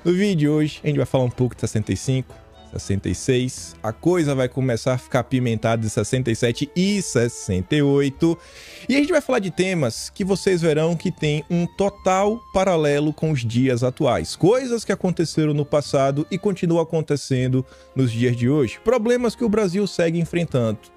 No vídeo de hoje, a gente vai falar um pouco de 65, 66, a coisa vai começar a ficar apimentada de 67 e 68, e a gente vai falar de temas que vocês verão que tem um total paralelo com os dias atuais, coisas que aconteceram no passado e continuam acontecendo nos dias de hoje, problemas que o Brasil segue enfrentando.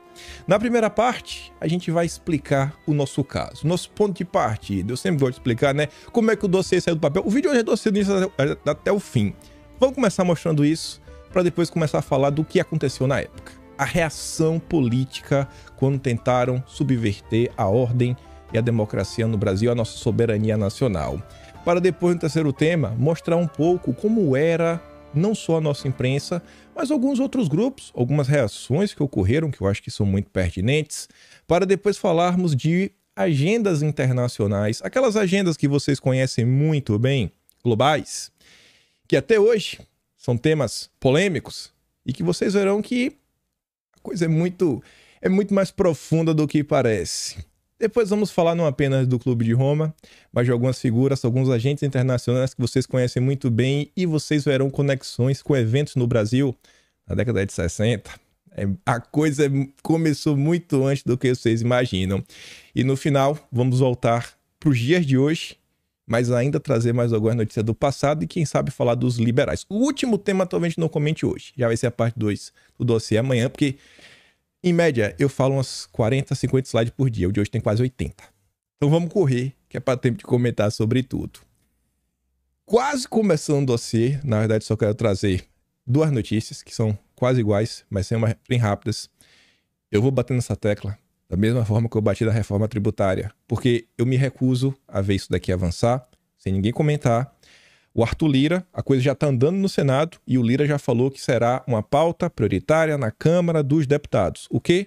Na primeira parte, a gente vai explicar o nosso caso, nosso ponto de partida. Eu sempre gosto de explicar, né, como é que o dossiê saiu do papel. O vídeo hoje é dossiê do início até o fim. Vamos começar mostrando isso, para depois começar a falar do que aconteceu na época. A reação política quando tentaram subverter a ordem e a democracia no Brasil, a nossa soberania nacional. Para depois, no terceiro tema, mostrar um pouco como era não só a nossa imprensa, mas alguns outros grupos, algumas reações que ocorreram, que eu acho que são muito pertinentes, para depois falarmos de agendas internacionais, aquelas agendas que vocês conhecem muito bem, globais, que até hoje são temas polêmicos e que vocês verão que a coisa é muito mais profunda do que parece. Depois vamos falar não apenas do Clube de Roma, mas de algumas figuras, alguns agentes internacionais que vocês conhecem muito bem e vocês verão conexões com eventos no Brasil na década de 60. A coisa começou muito antes do que vocês imaginam. E no final, vamos voltar para os dias de hoje, mas ainda trazer mais algumas notícias do passado e quem sabe falar dos liberais. O último tema talvez a gente não comente hoje, já vai ser a parte 2 do dossiê amanhã, porque em média, eu falo umas 40, 50 slides por dia. O de hoje tem quase 80. Então vamos correr, que é para tempo de comentar sobre tudo. Quase começando o dossiê, na verdade só quero trazer duas notícias que são quase iguais, mas são bem rápidas. Eu vou bater nessa tecla da mesma forma que eu bati na reforma tributária, porque eu me recuso a ver isso daqui avançar, sem ninguém comentar. O Arthur Lira, a coisa já está andando no Senado e o Lira já falou que será uma pauta prioritária na Câmara dos Deputados. O quê?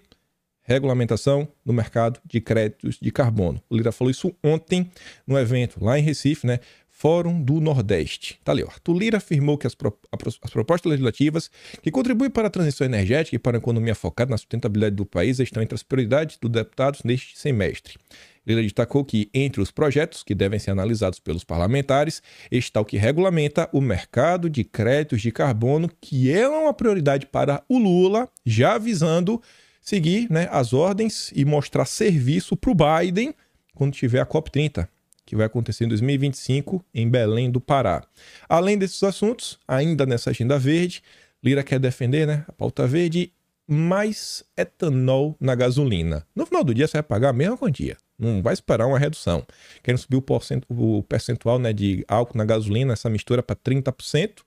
Regulamentação no mercado de créditos de carbono. O Lira falou isso ontem no evento lá em Recife, né? Fórum do Nordeste. Tá ali, ó. Arthur Lira afirmou que as propostas legislativas que contribuem para a transição energética e para a economia focada na sustentabilidade do país estão entre as prioridades dos deputados neste semestre. Lira destacou que, entre os projetos que devem ser analisados pelos parlamentares, está o que regulamenta o mercado de créditos de carbono, que é uma prioridade para o Lula, já visando seguir, né, as ordens e mostrar serviço para o Biden quando tiver a COP30, que vai acontecer em 2025 em Belém do Pará. Além desses assuntos, ainda nessa agenda verde, Lira quer defender, né, a pauta verde, mais etanol na gasolina. No final do dia, você vai pagar a mesma quantia. Não vai esperar uma redução. Querem subir o percentual, né, de álcool na gasolina, essa mistura para 30%.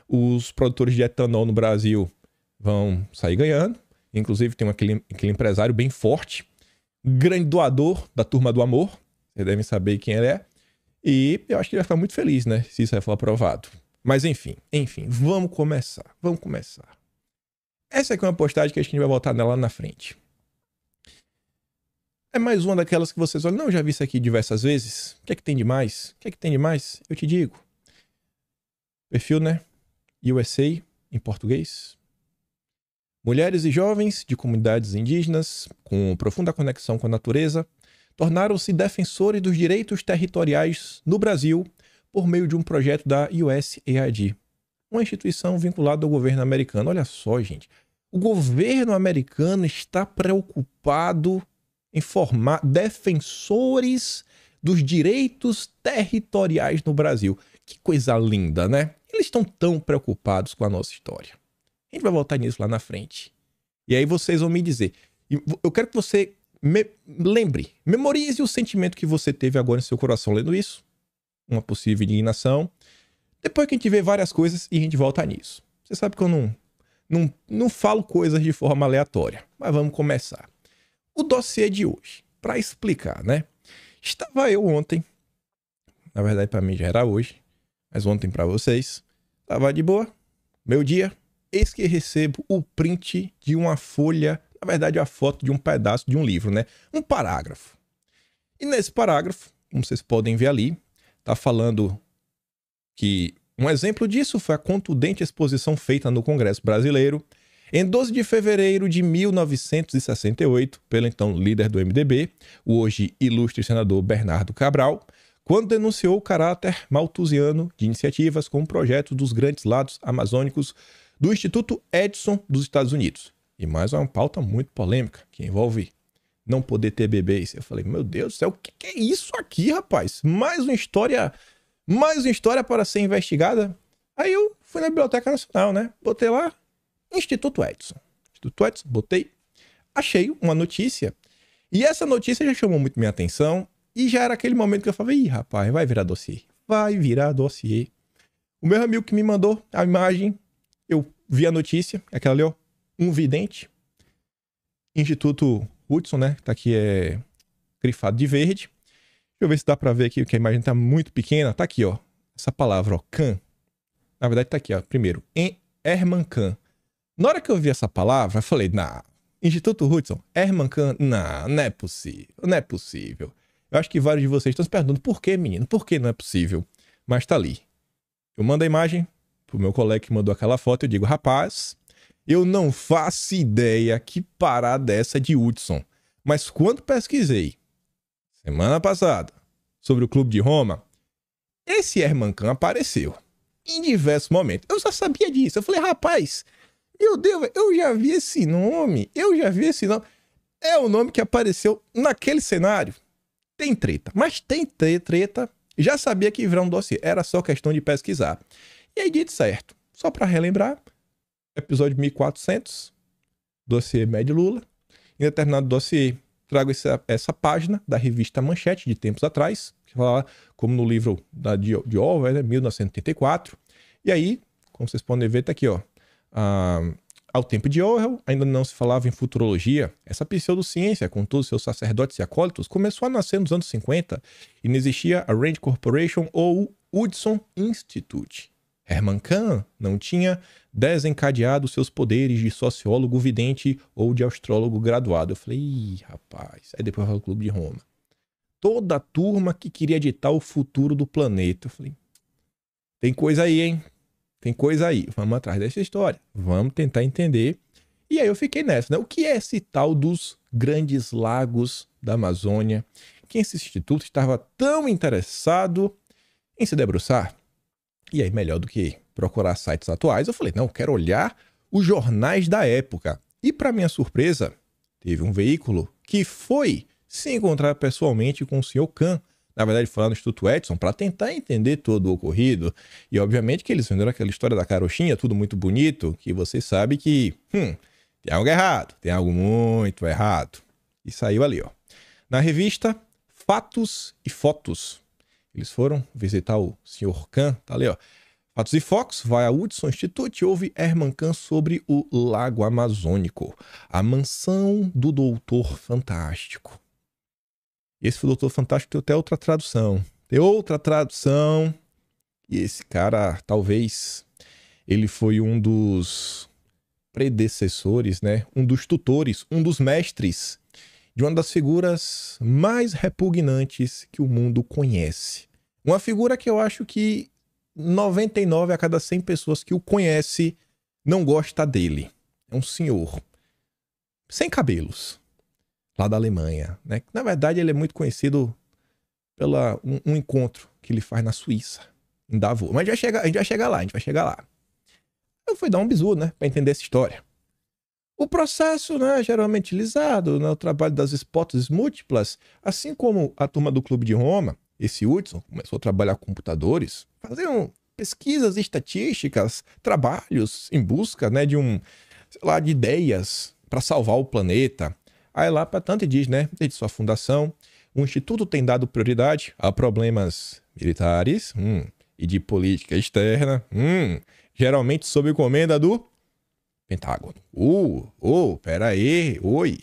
Os produtores de etanol no Brasil vão sair ganhando. Inclusive tem aquele empresário bem forte, grande doador da Turma do Amor. Vocês devem saber quem ele é. E eu acho que ele vai ficar muito feliz, né, se isso for aprovado. Mas enfim, vamos começar. Essa aqui é uma postagem que a gente vai voltar nela lá na frente. É mais uma daquelas que vocês olham, não, eu já vi isso aqui diversas vezes. O que é que tem de mais? Eu te digo. Perfil, né? USA, em português. Mulheres e jovens de comunidades indígenas, com profunda conexão com a natureza, tornaram-se defensores dos direitos territoriais no Brasil por meio de um projeto da USAID, uma instituição vinculada ao governo americano. Olha só, gente. O governo americano está preocupado em formar defensores dos direitos territoriais no Brasil. Que coisa linda, né? Eles estão tão preocupados com a nossa história. A gente vai voltar nisso lá na frente. E aí vocês vão me dizer. Eu quero que você memorize o sentimento que você teve agora em seu coração lendo isso. Uma possível indignação. Depois que a gente vê várias coisas e a gente volta nisso. Você sabe que eu não falo coisas de forma aleatória. Mas vamos começar. O dossiê de hoje, para explicar, né? Estava eu ontem, na verdade para mim já era hoje, mas ontem para vocês, estava de boa, meu dia, eis que recebo o print de uma folha, na verdade a foto de um pedaço de um livro, né? Um parágrafo. E nesse parágrafo, como vocês podem ver ali, tá falando que um exemplo disso foi a contundente exposição feita no Congresso Brasileiro em 12 de fevereiro de 1968, pelo então líder do MDB, o hoje ilustre senador Bernardo Cabral, quando denunciou o caráter malthusiano de iniciativas como o projeto dos Grandes Lagos Amazônicos do Instituto Edison dos Estados Unidos. E mais uma pauta muito polêmica, que envolve não poder ter bebês. Eu falei, meu Deus do céu, o que é isso aqui, rapaz? Mais uma história para ser investigada. Aí eu fui na Biblioteca Nacional, né? Botei lá, Instituto Edison. Instituto Edison, botei, achei uma notícia. E essa notícia já chamou muito minha atenção. E já era aquele momento que eu falei, ih, rapaz, vai virar dossiê. Vai virar dossiê. O meu amigo que me mandou a imagem, eu vi a notícia, aquela ali, ó, um vidente. Instituto Hudson, né? Tá aqui, grifado de verde. Deixa eu ver se dá pra ver aqui, que a imagem tá muito pequena. Tá aqui, ó. Essa palavra, ó, Kahn. Na verdade tá aqui, ó. Primeiro, Hermann Kahn. Na hora que eu vi essa palavra, eu falei, Instituto Hudson, Hermann Kahn, não é possível, não é possível. Eu acho que vários de vocês estão se perguntando, por que, menino? Por que não é possível? Mas tá ali. Eu mando a imagem pro meu colega que mandou aquela foto, eu digo, rapaz, eu não faço ideia que parada é essa de Hudson. Mas quando pesquisei, semana passada, sobre o Clube de Roma, esse Hermann Kahn apareceu em diversos momentos. Eu já sabia disso. Eu falei, rapaz, meu Deus, eu já vi esse nome. É o nome que apareceu naquele cenário. Tem treta, mas tem treta. Já sabia que ia virar um dossiê. Era só questão de pesquisar. E aí, dito certo. Só para relembrar, episódio 1400, dossiê Med Lula. Em determinado dossiê, trago essa página da revista Manchete, de tempos atrás, que fala, como no livro de Orwell, né, 1984. E aí, como vocês podem ver, tá aqui, ó. Ao tempo de Orwell, ainda não se falava em futurologia. Essa pseudociência, com todos os seus sacerdotes e acólitos, começou a nascer nos anos 50 e não existia a Rand Corporation ou o Hudson Institute. Hermann Kahn não tinha desencadeado seus poderes de sociólogo vidente ou de astrólogo graduado. Eu falei, ih, rapaz. Aí depois vai o Clube de Roma. Toda a turma que queria ditar o futuro do planeta. Eu falei, tem coisa aí, hein? Tem coisa aí, vamos atrás dessa história, vamos tentar entender. E aí eu fiquei nessa, né? O que é esse tal dos Grandes Lagos da Amazônia? Que esse instituto estava tão interessado em se debruçar? E aí, melhor do que procurar sites atuais, eu falei, não, quero olhar os jornais da época. E para minha surpresa, teve um veículo que foi se encontrar pessoalmente com o Sr. Kahn, na verdade, falando no Instituto Edison, para tentar entender todo o ocorrido. E, obviamente, que eles venderam aquela história da carochinha, tudo muito bonito, que você sabe que tem algo errado, tem algo muito errado. E saiu ali, ó. Na revista Fatos e Fotos. Eles foram visitar o Sr. Kahn, tá ali, ó. Fatos e Fotos, vai a Hudson Institute e ouve Hermann Kahn sobre o Lago Amazônico, a mansão do Doutor Fantástico. Esse Doutor Fantástico tem até outra tradução. E esse cara, talvez, ele foi um dos predecessores, né? Um dos tutores, um dos mestres de uma das figuras mais repugnantes que o mundo conhece. Uma figura que eu acho que 99 a cada 100 pessoas que o conhece não gosta dele. É um senhor sem cabelos. Lá da Alemanha, né? Na verdade, ele é muito conhecido pela um encontro que ele faz na Suíça, em Davos. Mas a gente vai chegar lá. Eu fui dar um bisu, né? Para entender essa história. O processo, né, geralmente utilizado, né, o trabalho das hipóteses múltiplas, assim como a turma do Clube de Roma, esse Hudson começou a trabalhar com computadores, faziam pesquisas estatísticas, trabalhos em busca, né, de de ideias para salvar o planeta. Aí lá para tanto diz, né, desde sua fundação, o Instituto tem dado prioridade a problemas militares e de política externa, geralmente sob encomenda do Pentágono. Pera aí, oi.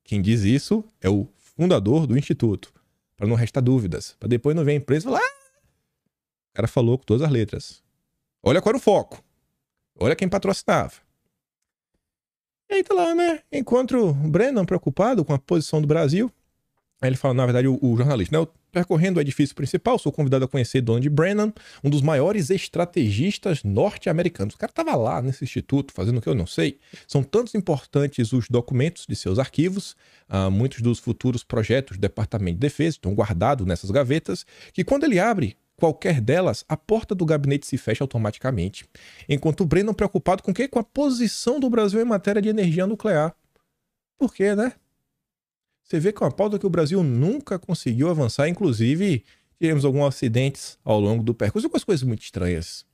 Quem diz isso é o fundador do Instituto, para não restar dúvidas, para depois não ver a empresa lá. O cara falou com todas as letras. Olha qual era o foco. Olha quem patrocinava. E aí tá lá, né? Encontro o Brennan preocupado com a posição do Brasil. Aí ele fala, na verdade, o jornalista, né? Percorrendo o edifício principal, sou convidado a conhecer Donald Brennan, um dos maiores estrategistas norte-americanos. O cara estava lá nesse instituto fazendo o que eu não sei. São tantos importantes os documentos de seus arquivos, muitos dos futuros projetos do Departamento de Defesa estão guardados nessas gavetas, que quando ele abre qualquer delas, a porta do gabinete se fecha automaticamente. Enquanto o Brennan preocupado com o quê? Com a posição do Brasil em matéria de energia nuclear. Por quê, né? Você vê que é uma pauta que o Brasil nunca conseguiu avançar, inclusive tivemos alguns acidentes ao longo do percurso, algumas coisas muito estranhas.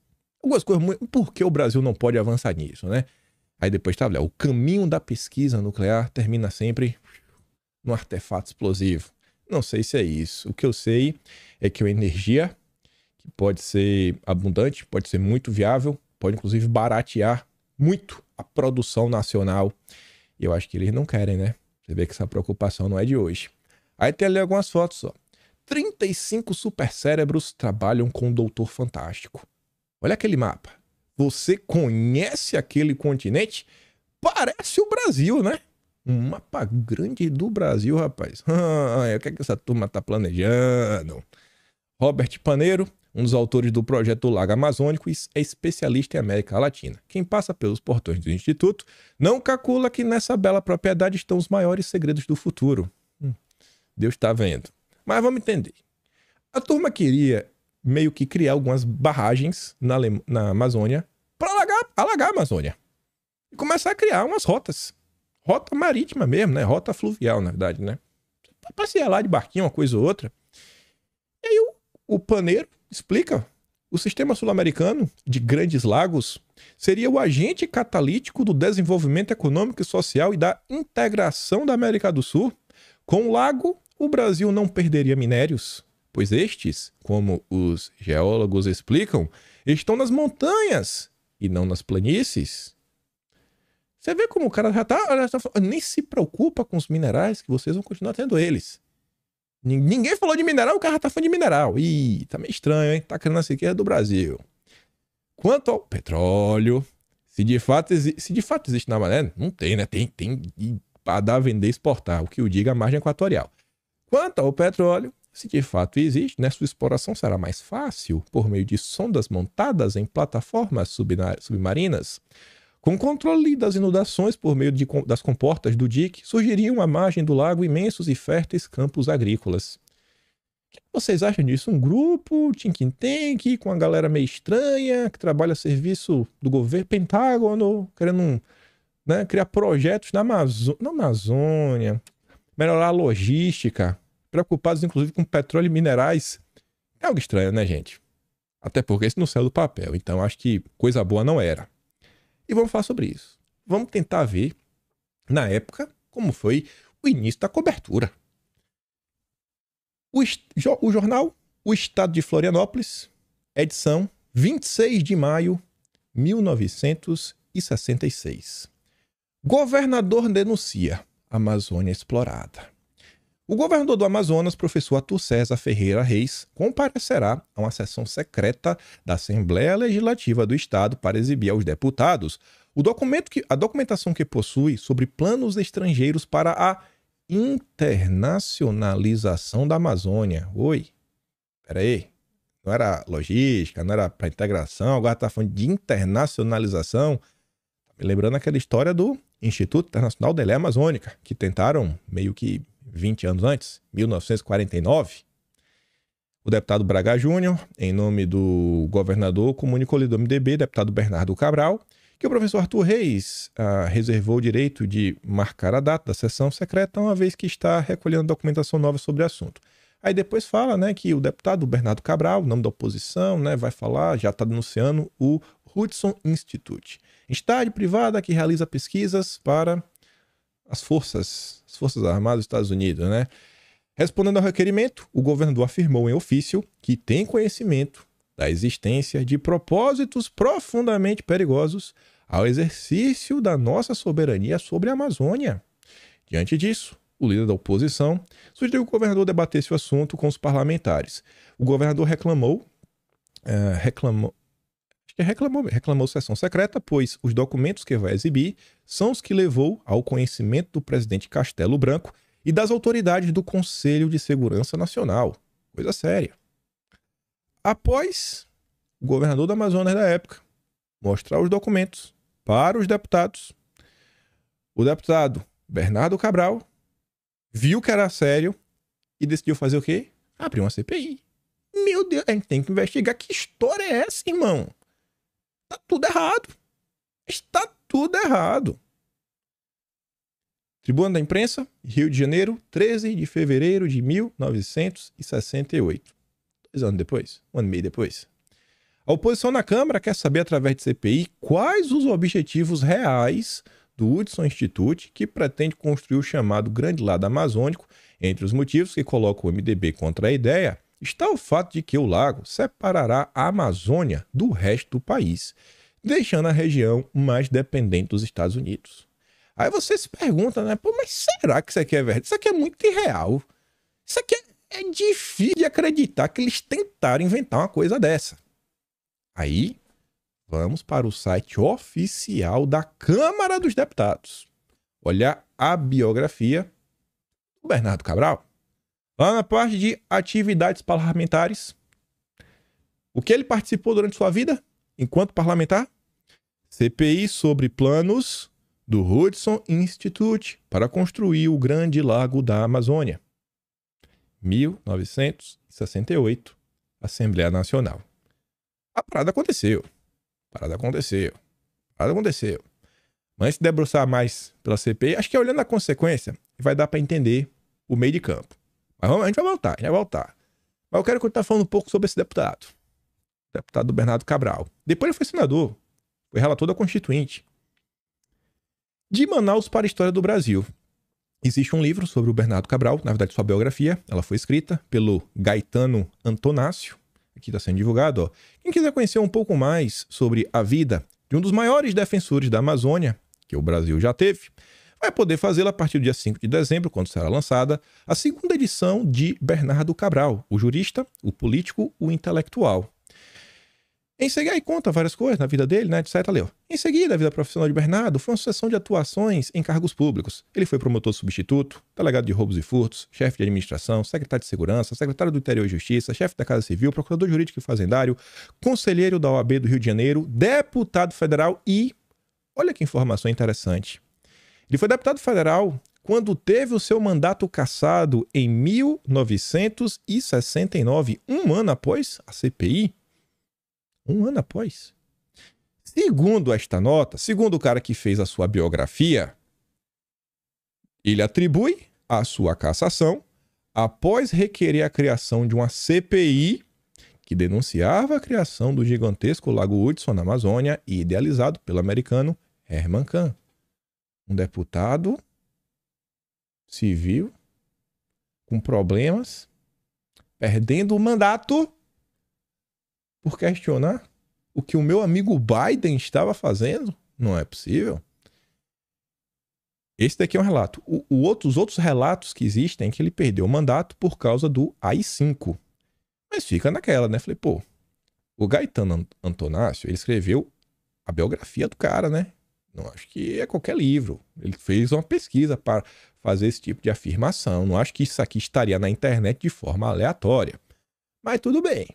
Por que o Brasil não pode avançar nisso, né? Aí depois tá, o caminho da pesquisa nuclear termina sempre num artefato explosivo. Não sei se é isso. O que eu sei é que a energia, que pode ser abundante, pode ser muito viável, pode inclusive baratear muito a produção nacional. E eu acho que eles não querem, né? Você vê que essa preocupação não é de hoje. Aí tem ali algumas fotos, ó. 35 supercérebros trabalham com o Doutor Fantástico. Olha aquele mapa. Você conhece aquele continente? Parece o Brasil, né? Um mapa grande do Brasil, rapaz. O que é que essa turma tá planejando? Robert Paneiro, um dos autores do projeto do Lago Amazônico, é especialista em América Latina. Quem passa pelos portões do Instituto não calcula que nessa bela propriedade estão os maiores segredos do futuro. Deus está vendo. Mas vamos entender. A turma queria meio que criar algumas barragens na Amazônia para alagar a Amazônia. E começar a criar umas rotas. Rota marítima mesmo, né? Rota fluvial, na verdade, né? Pra passear lá de barquinho, uma coisa ou outra. E aí o Paneiro explica, o sistema sul-americano de grandes lagos seria o agente catalítico do desenvolvimento econômico e social e da integração da América do Sul. Com o lago, o Brasil não perderia minérios, pois estes, como os geólogos explicam, estão nas montanhas e não nas planícies. Você vê como o cara já nem se preocupa com os minerais, que vocês vão continuar tendo eles. Ninguém falou de mineral, o cara tá falando de mineral. Ih, tá meio estranho, hein? Tá querendo a riqueza do Brasil. Quanto ao petróleo, se de fato existe na maré, não tem, né? Tem para dar, vender, exportar, o que o diga a margem equatorial. Quanto ao petróleo, se de fato existe, né, sua exploração será mais fácil por meio de sondas montadas em plataformas submarinas. Com controle das inundações por meio das comportas do dique, surgiriam à margem do lago imensos e férteis campos agrícolas. O que vocês acham disso? Um grupo, think tank, com uma galera meio estranha, que trabalha a serviço do governo, Pentágono, querendo criar projetos na Amazônia, melhorar a logística, preocupados inclusive com petróleo e minerais. É algo estranho, né, gente? Até porque isso não saiu do papel, então acho que coisa boa não era. E vamos falar sobre isso. Vamos tentar ver, na época, como foi o início da cobertura. O jornal O Estado de Florianópolis, edição 26 de maio de 1966. Governador denuncia Amazônia explorada. O governador do Amazonas, professor Arthur César Ferreira Reis, comparecerá a uma sessão secreta da Assembleia Legislativa do Estado para exibir aos deputados a documentação que possui sobre planos estrangeiros para a internacionalização da Amazônia. Oi, peraí, não era logística, não era para integração, agora está falando de internacionalização. Me lembrando aquela história do Instituto Internacional da Lei Amazônica, que tentaram meio que 20 anos antes, 1949. O deputado Braga Júnior, em nome do governador, comunicou-lhe do MDB, deputado Bernardo Cabral, que o professor Arthur Reis reservou o direito de marcar a data da sessão secreta, uma vez que está recolhendo documentação nova sobre o assunto. Aí depois fala, né, que o deputado Bernardo Cabral, nome da oposição, né, vai falar, já está denunciando o Hudson Institute, entidade privada que realiza pesquisas para as Forças Armadas dos Estados Unidos, né? Respondendo ao requerimento, o governador afirmou em ofício que tem conhecimento da existência de propósitos profundamente perigosos ao exercício da nossa soberania sobre a Amazônia. Diante disso, o líder da oposição sugeriu que o governador debatesse o assunto com os parlamentares. O governador reclamou sessão secreta, pois os documentos que vai exibir são os que levou ao conhecimento do presidente Castelo Branco e das autoridades do Conselho de Segurança Nacional. Coisa séria. Após o governador do Amazonas da época mostrar os documentos para os deputados, o deputado Bernardo Cabral viu que era sério e decidiu fazer o quê? Abrir uma CPI. Meu Deus, a gente tem que investigar. Que história é essa, irmão? Tá tudo errado. Está tudo errado. Tribuna da Imprensa, Rio de Janeiro, 13 de fevereiro de 1968. 2 anos depois, 1 ano e meio depois. A oposição na Câmara quer saber, através de CPI, quais os objetivos reais do Hudson Institute, que pretende construir o chamado Grande Lago Amazônico. Entre os motivos que colocam o MDB contra a ideia está o fato de que o lago separará a Amazônia do resto do país, deixando a região mais dependente dos Estados Unidos. Aí você se pergunta, né? Pô, mas será que isso aqui é verdade? Isso aqui é muito irreal. Isso aqui é difícil de acreditar que eles tentaram inventar uma coisa dessa. Aí, vamos para o site oficial da Câmara dos Deputados. Olhar a biografia do Bernardo Cabral. Lá na parte de atividades parlamentares, o que ele participou durante sua vida, enquanto parlamentar? CPI sobre planos do Hudson Institute para construir o Grande Lago da Amazônia. 1968, Assembleia Nacional. A parada aconteceu. Mas se debruçar mais pela CPI, acho que olhando a consequência, vai dar para entender o meio de campo. Mas a gente vai voltar. Mas eu quero continuar falando um pouco sobre esse deputado. O deputado Bernardo Cabral. Depois ele foi senador. Foi relator da Constituinte. De Manaus para a História do Brasil. Existe um livro sobre o Bernardo Cabral, na verdade sua biografia. Ela foi escrita pelo Gaetano Antonácio. Aqui está sendo divulgado. Ó. Quem quiser conhecer um pouco mais sobre a vida de um dos maiores defensores da Amazônia, que o Brasil já teve, vai poder fazê-lo a partir do dia 5 de dezembro, quando será lançada a segunda edição de Bernardo Cabral, o jurista, o político, o intelectual. Em seguida, aí conta várias coisas na vida dele, né, etc. Leu. Em seguida, a vida profissional de Bernardo foi uma sucessão de atuações em cargos públicos. Ele foi promotor substituto, delegado de roubos e furtos, chefe de administração, secretário de segurança, secretário do Interior e Justiça, chefe da Casa Civil, procurador jurídico e fazendário, conselheiro da OAB do Rio de Janeiro, deputado federal e... Olha que informação interessante. Ele foi deputado federal quando teve o seu mandato cassado em 1969, um ano após a CPI. Um ano após. Segundo esta nota, segundo o cara que fez a sua biografia, ele atribui a sua cassação após requerer a criação de uma CPI que denunciava a criação do gigantesco Lago Hudson na Amazônia e idealizado pelo americano Herman Kahn. Um deputado civil com problemas, perdendo o mandato por questionar o que o meu amigo Biden estava fazendo. Não é possível. Esse daqui é um relato. Os outros relatos que existem é que ele perdeu o mandato por causa do AI-5. Mas fica naquela, né? Falei, pô, o Gaetano Antonácio, ele escreveu a biografia do cara, né? Não acho que é qualquer livro. Ele fez uma pesquisa para fazer esse tipo de afirmação. Não acho que isso aqui estaria na internet de forma aleatória. Mas tudo bem.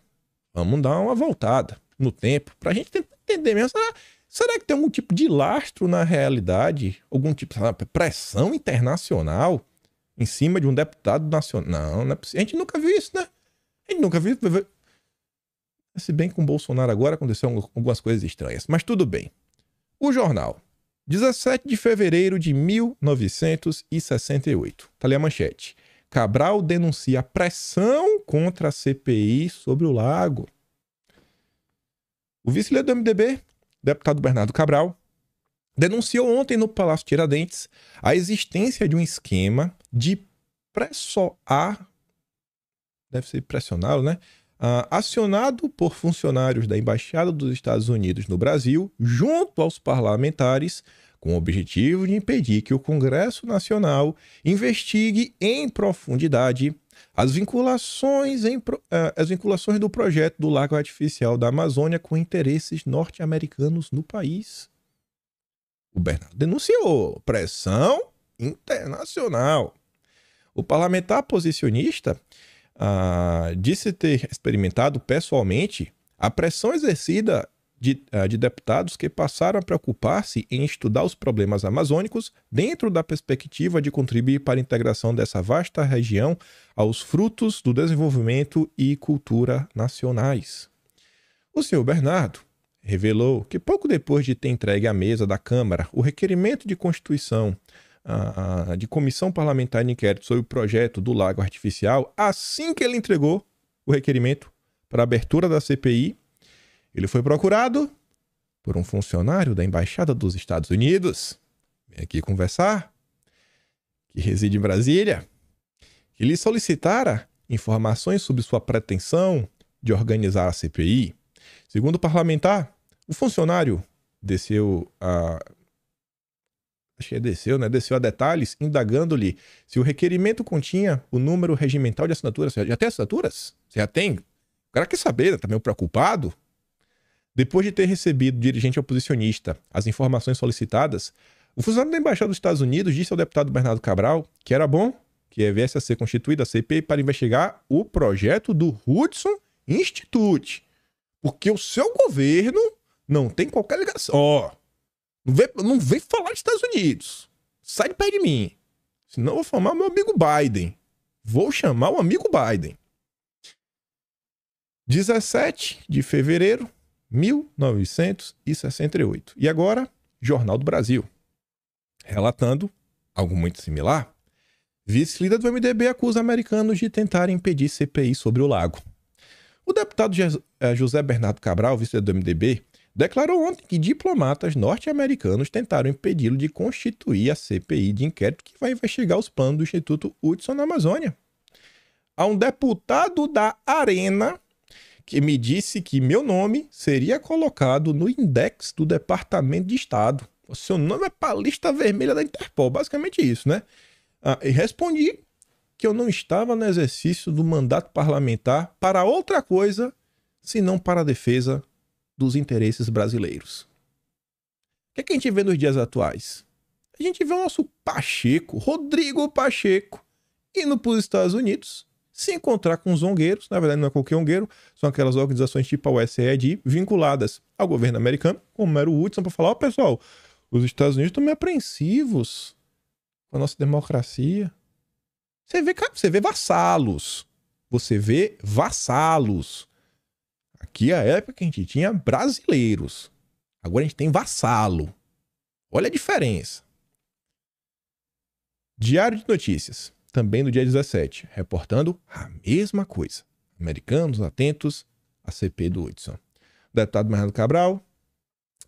Vamos dar uma voltada no tempo para a gente tentar entender mesmo. Será que tem algum tipo de lastro na realidade? Algum tipo de pressão internacional em cima de um deputado nacional? Não é possível. A gente nunca viu isso, né? A gente nunca viu. Se bem que com o Bolsonaro agora aconteceu algumas coisas estranhas. Mas tudo bem. O jornal. 17 de fevereiro de 1968. Tá ali a manchete. Cabral denuncia pressão contra a CPI sobre o lago. O vice-líder do MDB, deputado Bernardo Cabral, denunciou ontem no Palácio Tiradentes a existência de um esquema de deve ser pressionado, né? Acionado por funcionários da Embaixada dos Estados Unidos no Brasil, junto aos parlamentares, com o objetivo de impedir que o Congresso Nacional investigue em profundidade as vinculações do projeto do Lago Artificial da Amazônia com interesses norte-americanos no país. O Bernardo denunciou pressão internacional. O parlamentar posicionista disse ter experimentado pessoalmente a pressão exercida de deputados que passaram a preocupar-se em estudar os problemas amazônicos dentro da perspectiva de contribuir para a integração dessa vasta região aos frutos do desenvolvimento e cultura nacionais. O senhor Bernardo revelou que pouco depois de ter entregue à mesa da Câmara o requerimento de constituição de comissão parlamentar de inquérito sobre o projeto do lago artificial, assim que ele entregou o requerimento para a abertura da CPI, ele foi procurado por um funcionário da Embaixada dos Estados Unidos, vem aqui conversar, que reside em Brasília, que lhe solicitara informações sobre sua pretensão de organizar a CPI. Segundo o parlamentar, o funcionário desceu a detalhes, indagando-lhe se o requerimento continha o número regimental de assinaturas. Você já tem assinaturas? Você já tem? O cara quer saber, tá meio preocupado? Depois de ter recebido do dirigente oposicionista as informações solicitadas, o funcionário da Embaixada dos Estados Unidos disse ao deputado Bernardo Cabral que era bom que viesse a ser constituída a CPI para investigar o projeto do Hudson Institute, porque o seu governo não tem qualquer ligação. Não vem falar dos Estados Unidos. Sai de perto de mim. Senão eu vou chamar o meu amigo Biden. Vou chamar o amigo Biden. 17 de fevereiro de 1968. E agora, Jornal do Brasil. Relatando algo muito similar. Vice-líder do MDB acusa americanos de tentarem impedir CPI sobre o lago. O deputado José Bernardo Cabral, vice-líder do MDB, declarou ontem que diplomatas norte-americanos tentaram impedi-lo de constituir a CPI de inquérito que vai investigar os planos do Instituto Hudson na Amazônia. Há um deputado da Arena que me disse que meu nome seria colocado no index do Departamento de Estado. O seu nome é para a lista vermelha da Interpol, basicamente isso, né? E respondi que eu não estava no exercício do mandato parlamentar para outra coisa, senão para a defesa dos interesses brasileiros. O que a gente vê nos dias atuais? A gente vê o nosso Pacheco, Rodrigo Pacheco, indo para os Estados Unidos, se encontrar com os zongueiros, na verdade não é qualquer zongueiro, são aquelas organizações tipo a USAID, vinculadas ao governo americano, como era o Hudson, para falar, pessoal, os Estados Unidos estão meio apreensivos com a nossa democracia. Você vê vassalos. Você vê vassalos. Aqui é a época que a gente tinha brasileiros. Agora a gente tem vassalo. Olha a diferença. Diário de Notícias, também no dia 17, reportando a mesma coisa. Americanos atentos à CPI do Hudson. O deputado Bernardo Cabral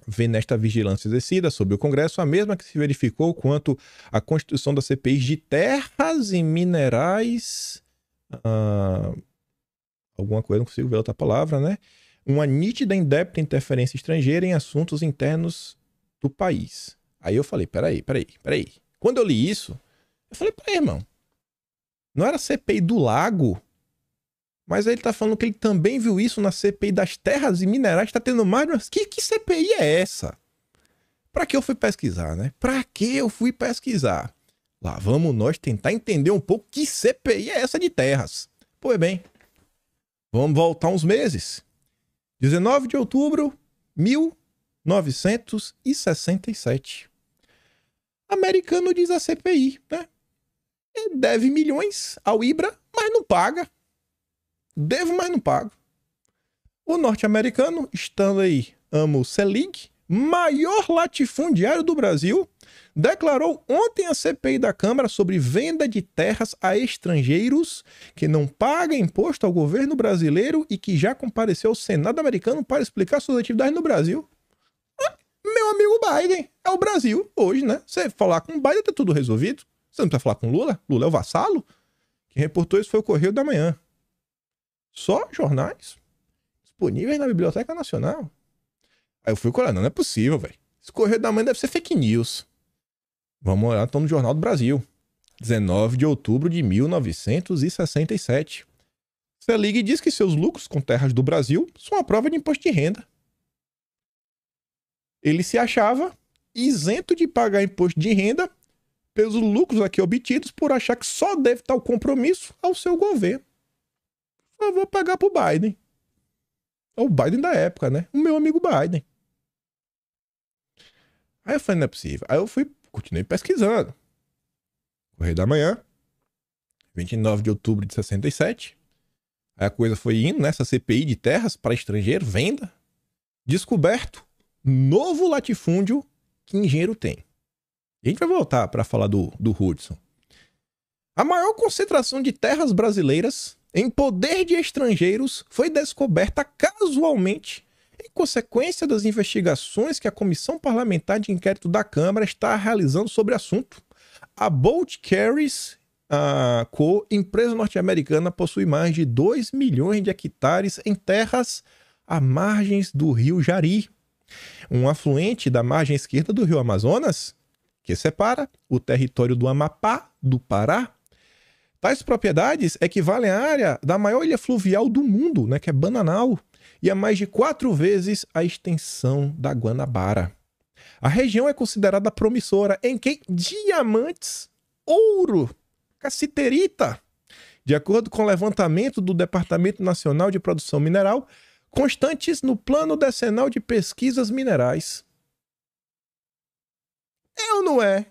vê nesta vigilância exercida sobre o Congresso a mesma que se verificou quanto à constituição da CPI de terras e minerais. Alguma coisa, não consigo ver outra palavra, né? Uma nítida e indébita interferência estrangeira em assuntos internos do país. Aí eu falei, peraí. Quando eu li isso, eu falei, peraí, irmão. Não era CPI do lago? Mas aí ele tá falando que ele também viu isso na CPI das terras e minerais, tá tendo mais... Que CPI é essa? Pra que eu fui pesquisar, né? Lá vamos nós tentar entender um pouco que CPI é essa de terras. Pois bem, vamos voltar uns meses. 19 de outubro de 1967. Americano diz a CPI, né? Ele deve milhões ao IBRA, mas não paga. Devo, mas não pago. O norte-americano, Stanley Amo Selig, maior latifundiário do Brasil, declarou ontem à CPI da Câmara sobre venda de terras a estrangeiros que não pagam imposto ao governo brasileiro e que já compareceu ao Senado americano para explicar suas atividades no Brasil. Meu amigo Biden, é o Brasil hoje, né? Você falar com o Biden, tá tudo resolvido. Você não precisa falar com o Lula? Lula é o vassalo? Quem reportou isso foi o Correio da Manhã. Só jornais disponíveis na Biblioteca Nacional. Aí eu fui colher, não é possível, velho. Esse Correio da Manhã deve ser fake news. Vamos olhar, estamos no Jornal do Brasil. 19 de outubro de 1967. Selig diz que seus lucros com terras do Brasil são a prova de imposto de renda. Ele se achava isento de pagar imposto de renda pelos lucros aqui obtidos por achar que só deve estar o compromisso ao seu governo. eu vou pagar pro Biden. O Biden da época, né? O meu amigo Biden. Aí eu falei, não é possível. Aí eu continuei pesquisando. Correio da Manhã, 29 de outubro de 67. Aí a coisa foi indo nessa CPI de terras para estrangeiro, venda. Descoberto novo latifúndio que engenheiro tem. E a gente vai voltar para falar do Hudson. A maior concentração de terras brasileiras em poder de estrangeiros foi descoberta casualmente em consequência das investigações que a Comissão Parlamentar de Inquérito da Câmara está realizando sobre o assunto. A Bolt Carriers Co., empresa norte-americana, possui mais de 2 milhões de hectares em terras à margens do rio Jari, um afluente da margem esquerda do rio Amazonas, que separa o território do Amapá do Pará. Tais propriedades equivalem à área da maior ilha fluvial do mundo, né, que é Bananal, e a mais de 4 vezes a extensão da Guanabara. A região é considerada promissora em que diamantes, ouro, cassiterita, de acordo com o levantamento do Departamento Nacional de Produção Mineral, constantes no Plano Decenal de Pesquisas Minerais. É ou não é?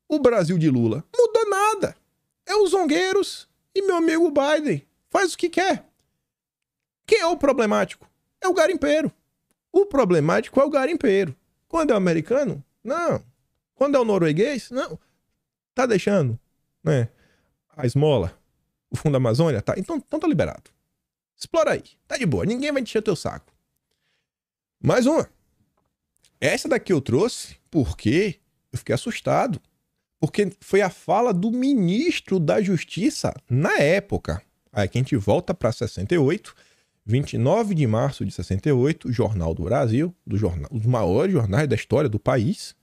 O Brasil de Lula mudou nada. É os zongueiros e meu amigo Biden. Faz o que quer. Quem é o problemático? É o garimpeiro. O problemático é o garimpeiro. Quando é o americano? Não. Quando é o norueguês? Não. Tá deixando, né? A esmola, o fundo da Amazônia, tá? Então tá liberado. Explora aí. Tá de boa. Ninguém vai encher teu saco. Mais uma. Essa daqui eu trouxe porque eu fiquei assustado. Porque foi a fala do ministro da Justiça na época. Aí que a gente volta para 68, 29 de março de 68, Jornal do Brasil, os maiores jornais da história do país.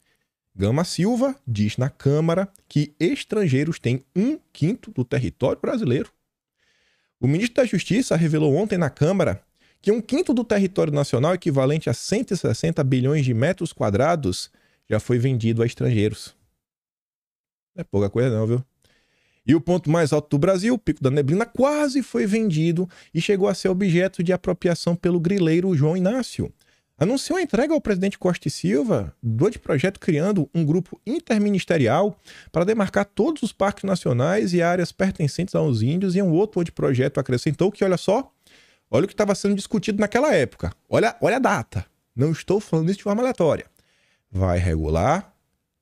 Gama Silva diz na Câmara que estrangeiros têm 1/5 do território brasileiro. O ministro da Justiça revelou ontem na Câmara que 1/5 do território nacional, equivalente a 160 bilhões de metros quadrados, já foi vendido a estrangeiros. Não é pouca coisa não, viu? E o ponto mais alto do Brasil, o Pico da Neblina, quase foi vendido e chegou a ser objeto de apropriação pelo grileiro João Inácio. Anunciou a entrega ao presidente Costa e Silva do projeto criando um grupo interministerial para demarcar todos os parques nacionais e áreas pertencentes aos índios, e um outro projeto acrescentou que, olha só, olha o que estava sendo discutido naquela época. Olha a data. Não estou falando isso de forma aleatória. Vai regular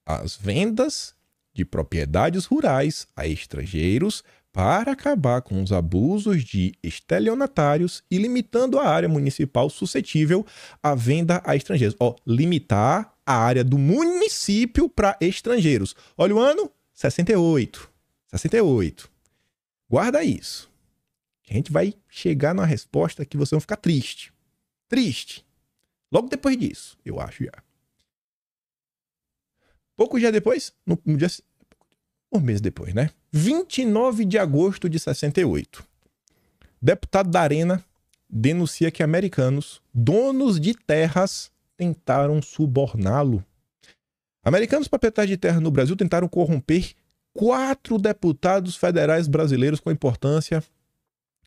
as vendas de propriedades rurais a estrangeiros para acabar com os abusos de estelionatários e limitando a área municipal suscetível à venda a estrangeiros. Limitar a área do município para estrangeiros. Olha o ano, 68. 68. Guarda isso. A gente vai chegar numa resposta que vocês vão ficar triste. Triste. Logo depois disso, eu acho já. Poucos dias depois, um mês depois, né? 29 de agosto de 68. Deputado da Arena denuncia que americanos, donos de terras, tentaram suborná-lo. Americanos proprietários de terra no Brasil tentaram corromper 4 deputados federais brasileiros com importância,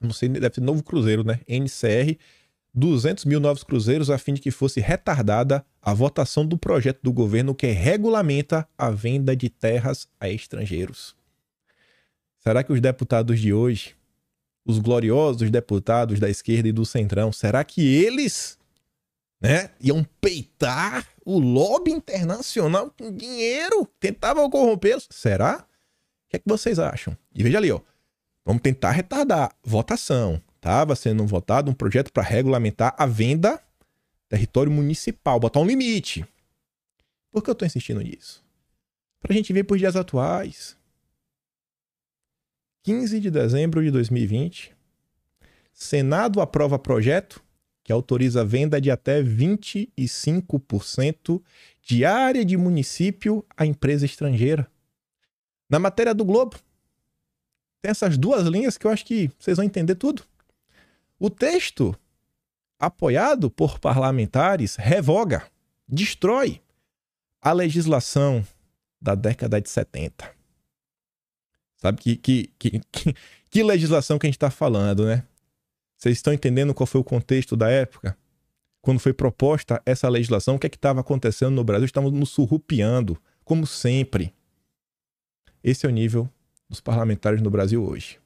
não sei, deve ser Novo Cruzeiro, né? NCR, 200 mil novos cruzeiros, a fim de que fosse retardada a votação do projeto do governo que regulamenta a venda de terras a estrangeiros. Será que os deputados de hoje, os gloriosos deputados da esquerda e do centrão, será que eles, né, iam peitar o lobby internacional com dinheiro? Tentavam corrompê-los? Será? O que é que vocês acham? E veja ali, vamos tentar retardar a votação. Estava sendo votado um projeto para regulamentar a venda território municipal, botar um limite. Por que eu estou insistindo nisso? Para a gente ver para os dias atuais. 15 de dezembro de 2020, Senado aprova projeto que autoriza a venda de até 25% de área de município a empresa estrangeira. Na matéria do Globo, tem essas 2 linhas que eu acho que vocês vão entender tudo. O texto, apoiado por parlamentares, revoga, destrói a legislação da década de 70. Sabe que legislação que a gente está falando, né? Vocês estão entendendo qual foi o contexto da época? Quando foi proposta essa legislação, o que é que estava acontecendo no Brasil? Estávamos nos surrupiando, como sempre. Esse é o nível dos parlamentares no Brasil hoje.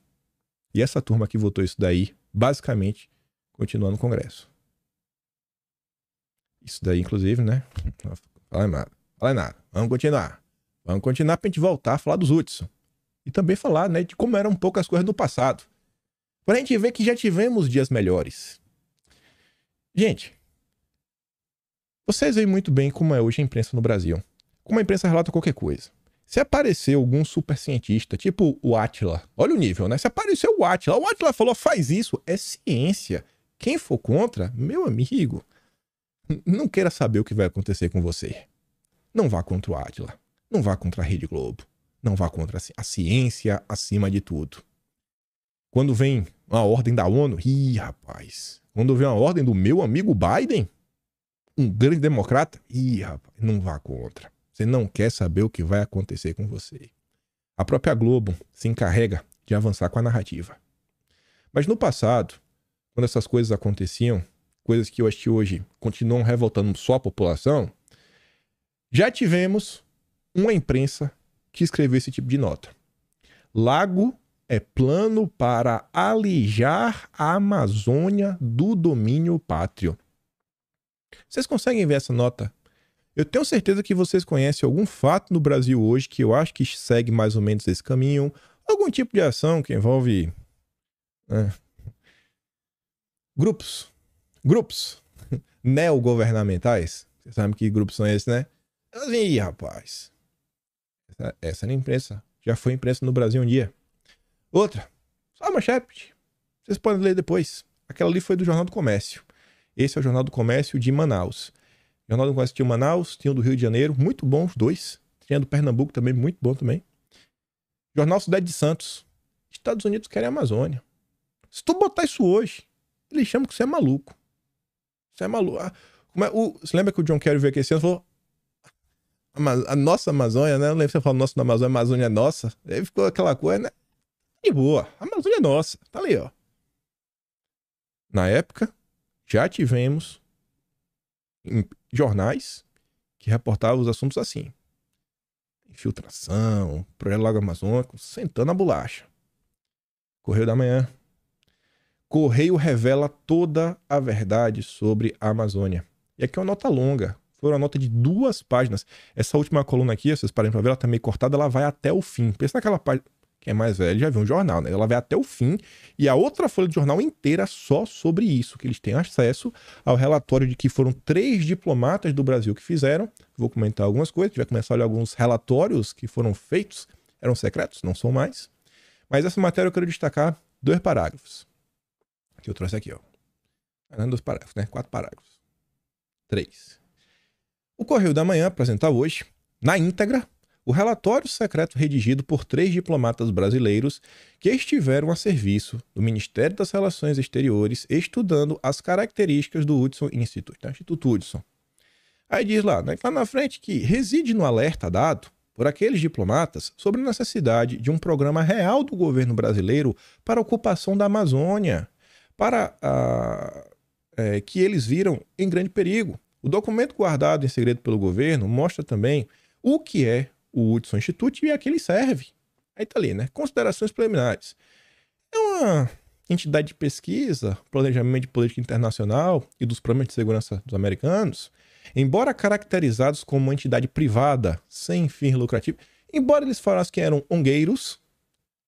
E essa turma que votou isso daí, basicamente, continua no Congresso. Isso daí, inclusive, né? Não fala nada. Vamos continuar. Vamos continuar pra gente voltar a falar dos Hudson. E também falar, né, de como eram um pouco as coisas do passado. Pra gente ver que já tivemos dias melhores. Gente, vocês veem muito bem como é hoje a imprensa no Brasil. Como a imprensa relata qualquer coisa. Se aparecer algum super cientista, tipo o Átila, olha o nível, né? Se apareceu o Átila falou, faz isso, é ciência. Quem for contra, meu amigo, não queira saber o que vai acontecer com você. Não vá contra o Átila. Não vá contra a Rede Globo. Não vá contra a ciência acima de tudo. Quando vem uma ordem da ONU, rapaz. Quando vem uma ordem do meu amigo Biden, um grande democrata, rapaz, não vá contra. Você não quer saber o que vai acontecer com você. A própria Globo se encarrega de avançar com a narrativa. Mas no passado, quando essas coisas aconteciam, coisas que eu acho que hoje continuam revoltando só a população, já tivemos uma imprensa que escreveu esse tipo de nota. Lago é plano para alijar a Amazônia do domínio pátrio. Vocês conseguem ver essa nota? Eu tenho certeza que vocês conhecem algum fato no Brasil hoje que eu acho que segue mais ou menos esse caminho. Algum tipo de ação que envolve grupos neogovernamentais. Vocês sabem que grupos são esses, né? Ih, rapaz. Essa era a imprensa. Já foi imprensa no Brasil um dia. Outra. Só a manchete. Vocês podem ler depois. Aquela ali foi do Jornal do Comércio. Esse é o Jornal do Comércio de Manaus. O Jornal do Comércio tinha o Manaus, tinha o do Rio de Janeiro. Muito bom os dois. Tinha do Pernambuco também, muito bom também. Jornal Cidade de Santos. Estados Unidos querem a Amazônia. Se tu botar isso hoje, eles chamam que você é maluco. Você é maluco. Você lembra que o John Kerry veio aqui esse ano e falou a nossa Amazônia, né? Eu não lembro se você falou nossa na Amazônia, a Amazônia é nossa. Aí ficou aquela coisa, né? De boa. A Amazônia é nossa. Tá ali, ó. Na época, já tivemos jornais que reportavam os assuntos assim. Infiltração, projeto Lago Amazônico, sentando a bolacha. Correio da Manhã. Correio revela toda a verdade sobre a Amazônia. E aqui é uma nota longa. Foi uma nota de 2 páginas. Essa última coluna aqui, vocês parem pra ver, ela tá meio cortada, ela vai até o fim. Pensa naquela página, quem é mais velho já viu um jornal, né? Ela vai até o fim e a outra folha de jornal inteira só sobre isso, que eles têm acesso ao relatório de que foram 3 diplomatas do Brasil que fizeram. Vou comentar algumas coisas, a gente vai começar a olhar alguns relatórios que foram feitos, eram secretos, não são mais. Mas essa matéria eu quero destacar 2 parágrafos. Que eu trouxe aqui, ó. Não 2 parágrafos, né? 4 parágrafos. 3. O Correio da Manhã apresenta hoje, na íntegra, o relatório secreto redigido por 3 diplomatas brasileiros que estiveram a serviço do Ministério das Relações Exteriores estudando as características do Hudson Institute, tá? Instituto Hudson. Aí diz lá na frente que reside no alerta dado por aqueles diplomatas sobre a necessidade de um programa real do governo brasileiro para a ocupação da Amazônia, para que eles viram em grande perigo. O documento guardado em segredo pelo governo mostra também o que é o Hudson Institute e a que ele serve. Aí tá ali, né? Considerações preliminares. É uma entidade de pesquisa, planejamento de política internacional e dos problemas de segurança dos americanos, embora caracterizados como uma entidade privada, sem fim lucrativo, embora eles falassem que eram ongueiros,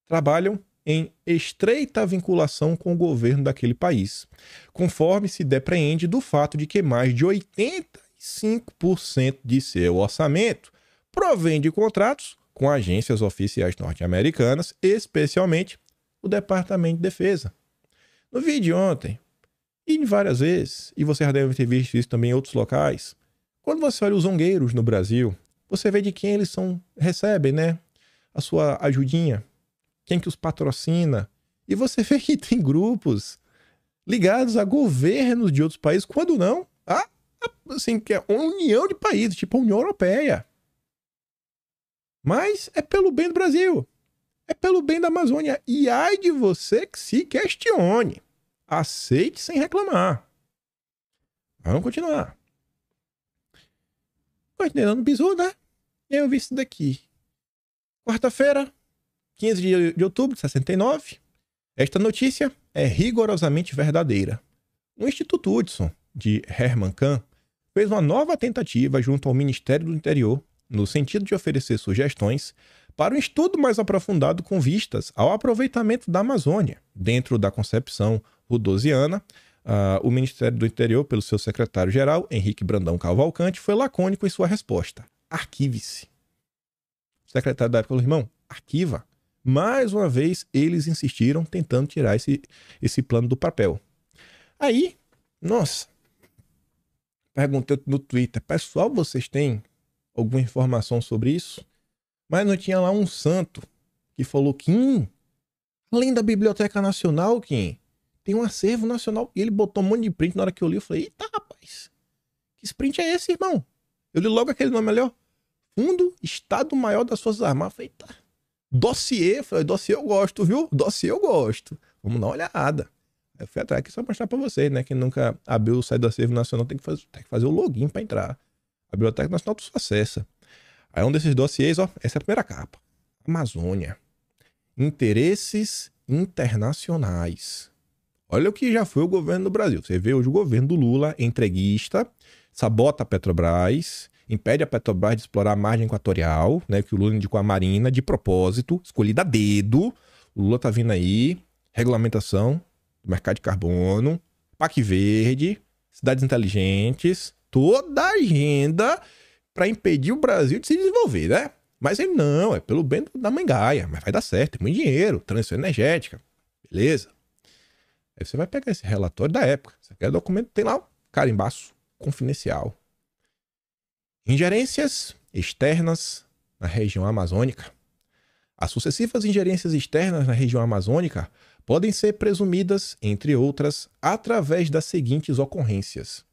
trabalham em estreita vinculação com o governo daquele país, conforme se depreende do fato de que mais de 85% de seu orçamento provém de contratos com agências oficiais norte-americanas, especialmente o Departamento de Defesa. No vídeo de ontem, e várias vezes, e você já deve ter visto isso também em outros locais, quando você olha os zongueiros no Brasil, você vê de quem eles recebem, né? A sua ajudinha, quem que os patrocina, e você vê que tem grupos ligados a governos de outros países, quando não, assim, que é uma união de países, tipo a União Europeia. Mas é pelo bem do Brasil, é pelo bem da Amazônia, e ai de você que se questione. Aceite sem reclamar. Vamos continuar. Continuando o bisu, né? Eu vi isso daqui. Quarta-feira, 15 de outubro de 69. Esta notícia é rigorosamente verdadeira. O Instituto Hudson, de Herman Kahn, fez uma nova tentativa junto ao Ministério do Interior, no sentido de oferecer sugestões para um estudo mais aprofundado com vistas ao aproveitamento da Amazônia. Dentro da concepção rudosiana, o Ministério do Interior, pelo seu secretário-geral, Henrique Brandão Cavalcante, foi lacônico em sua resposta. Arquive-se. O secretário da época falou, irmão, arquiva. Mais uma vez, eles insistiram tentando tirar esse plano do papel. Aí, nossa, perguntei no Twitter, pessoal, vocês têm alguma informação sobre isso? Mas não tinha lá um santo que falou, Kim, além da Biblioteca Nacional, Kim, tem um acervo nacional. E ele botou um monte de print. Na hora que eu li, eu falei, eita, rapaz, que sprint é esse, irmão? Eu li logo aquele nome ali, ó. Fundo Estado-Maior das Forças Armadas. Eu falei, eita, dossiê. Eu falei, dossiê eu gosto, viu? Dossiê eu gosto. Vamos dar uma olhada. Eu fui atrás aqui só mostrar pra vocês, né? Quem nunca abriu o site do acervo nacional tem que fazer o login pra entrar. A Biblioteca Nacional tu só acessa. Aí um desses dossiês, ó, essa é a primeira capa. Amazônia. Interesses internacionais. Olha o que já foi o governo do Brasil. Você vê hoje o governo do Lula, entreguista, sabota a Petrobras, impede a Petrobras de explorar a margem equatorial, né, que o Lula indicou a Marina, de propósito, escolhida a dedo. O Lula tá vindo aí, regulamentação do mercado de carbono, PAC Verde, cidades inteligentes, toda a agenda para impedir o Brasil de se desenvolver, né? Mas ele não, é pelo bem da mangaia, mas vai dar certo, tem muito dinheiro, transição energética, beleza? Aí você vai pegar esse relatório da época, esse aqui é o documento, tem lá o carimbaço confidencial. Ingerências externas na região amazônica. As sucessivas ingerências externas na região amazônica podem ser presumidas, entre outras, através das seguintes ocorrências.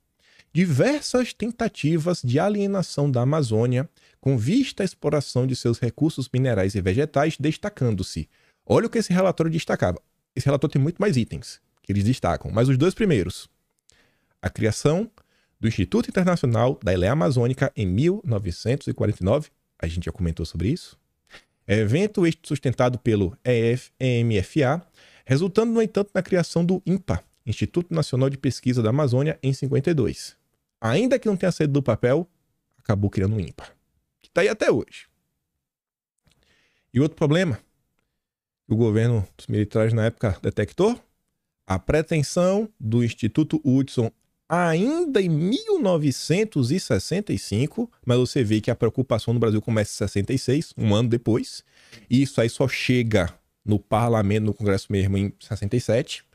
Diversas tentativas de alienação da Amazônia com vista à exploração de seus recursos minerais e vegetais, destacando-se. Olha o que esse relatório destacava. Esse relatório tem muito mais itens que eles destacam, mas os dois primeiros. A criação do Instituto Internacional da Eleia Amazônica em 1949, a gente já comentou sobre isso. Evento este sustentado pelo EMFA, resultando, no entanto, na criação do INPA, Instituto Nacional de Pesquisa da Amazônia, em 52. Ainda que não tenha saído do papel, acabou criando um INPA, que está aí até hoje. E outro problema, que o governo dos militares na época detectou, a pretensão do Instituto Hudson ainda em 1965, mas você vê que a preocupação no Brasil começa em 66, um ano depois, e isso aí só chega no parlamento, no Congresso mesmo, em 67,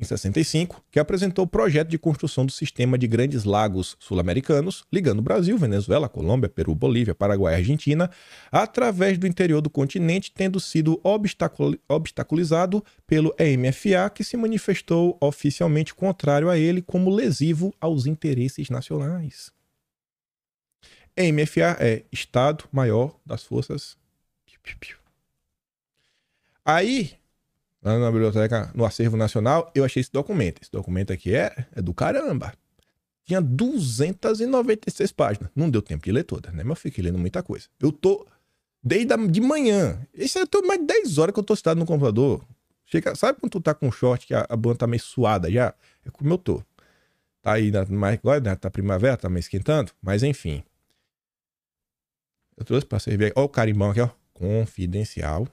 em 65, que apresentou o projeto de construção do sistema de grandes lagos sul-americanos, ligando Brasil, Venezuela, Colômbia, Peru, Bolívia, Paraguai e Argentina, através do interior do continente, tendo sido obstaculizado pelo EMFA, que se manifestou oficialmente contrário a ele como lesivo aos interesses nacionais. EMFA é Estado-Maior das Forças. Aí, lá na biblioteca, no Acervo Nacional, eu achei esse documento. Esse documento aqui é do caramba. Tinha 296 páginas. Não deu tempo de ler toda, né? Mas eu fiquei lendo muita coisa. Eu tô desde de manhã. Isso eu tô mais de 10 horas que eu tô sentado no computador. Chega, sabe quando tu tá com um short que a bunda tá meio suada já? É como eu tô. Tá aí, mais agora, né? Tá primavera, tá meio esquentando. Mas enfim. Eu trouxe pra você ver. Ó o carimbão aqui, ó. Confidencial.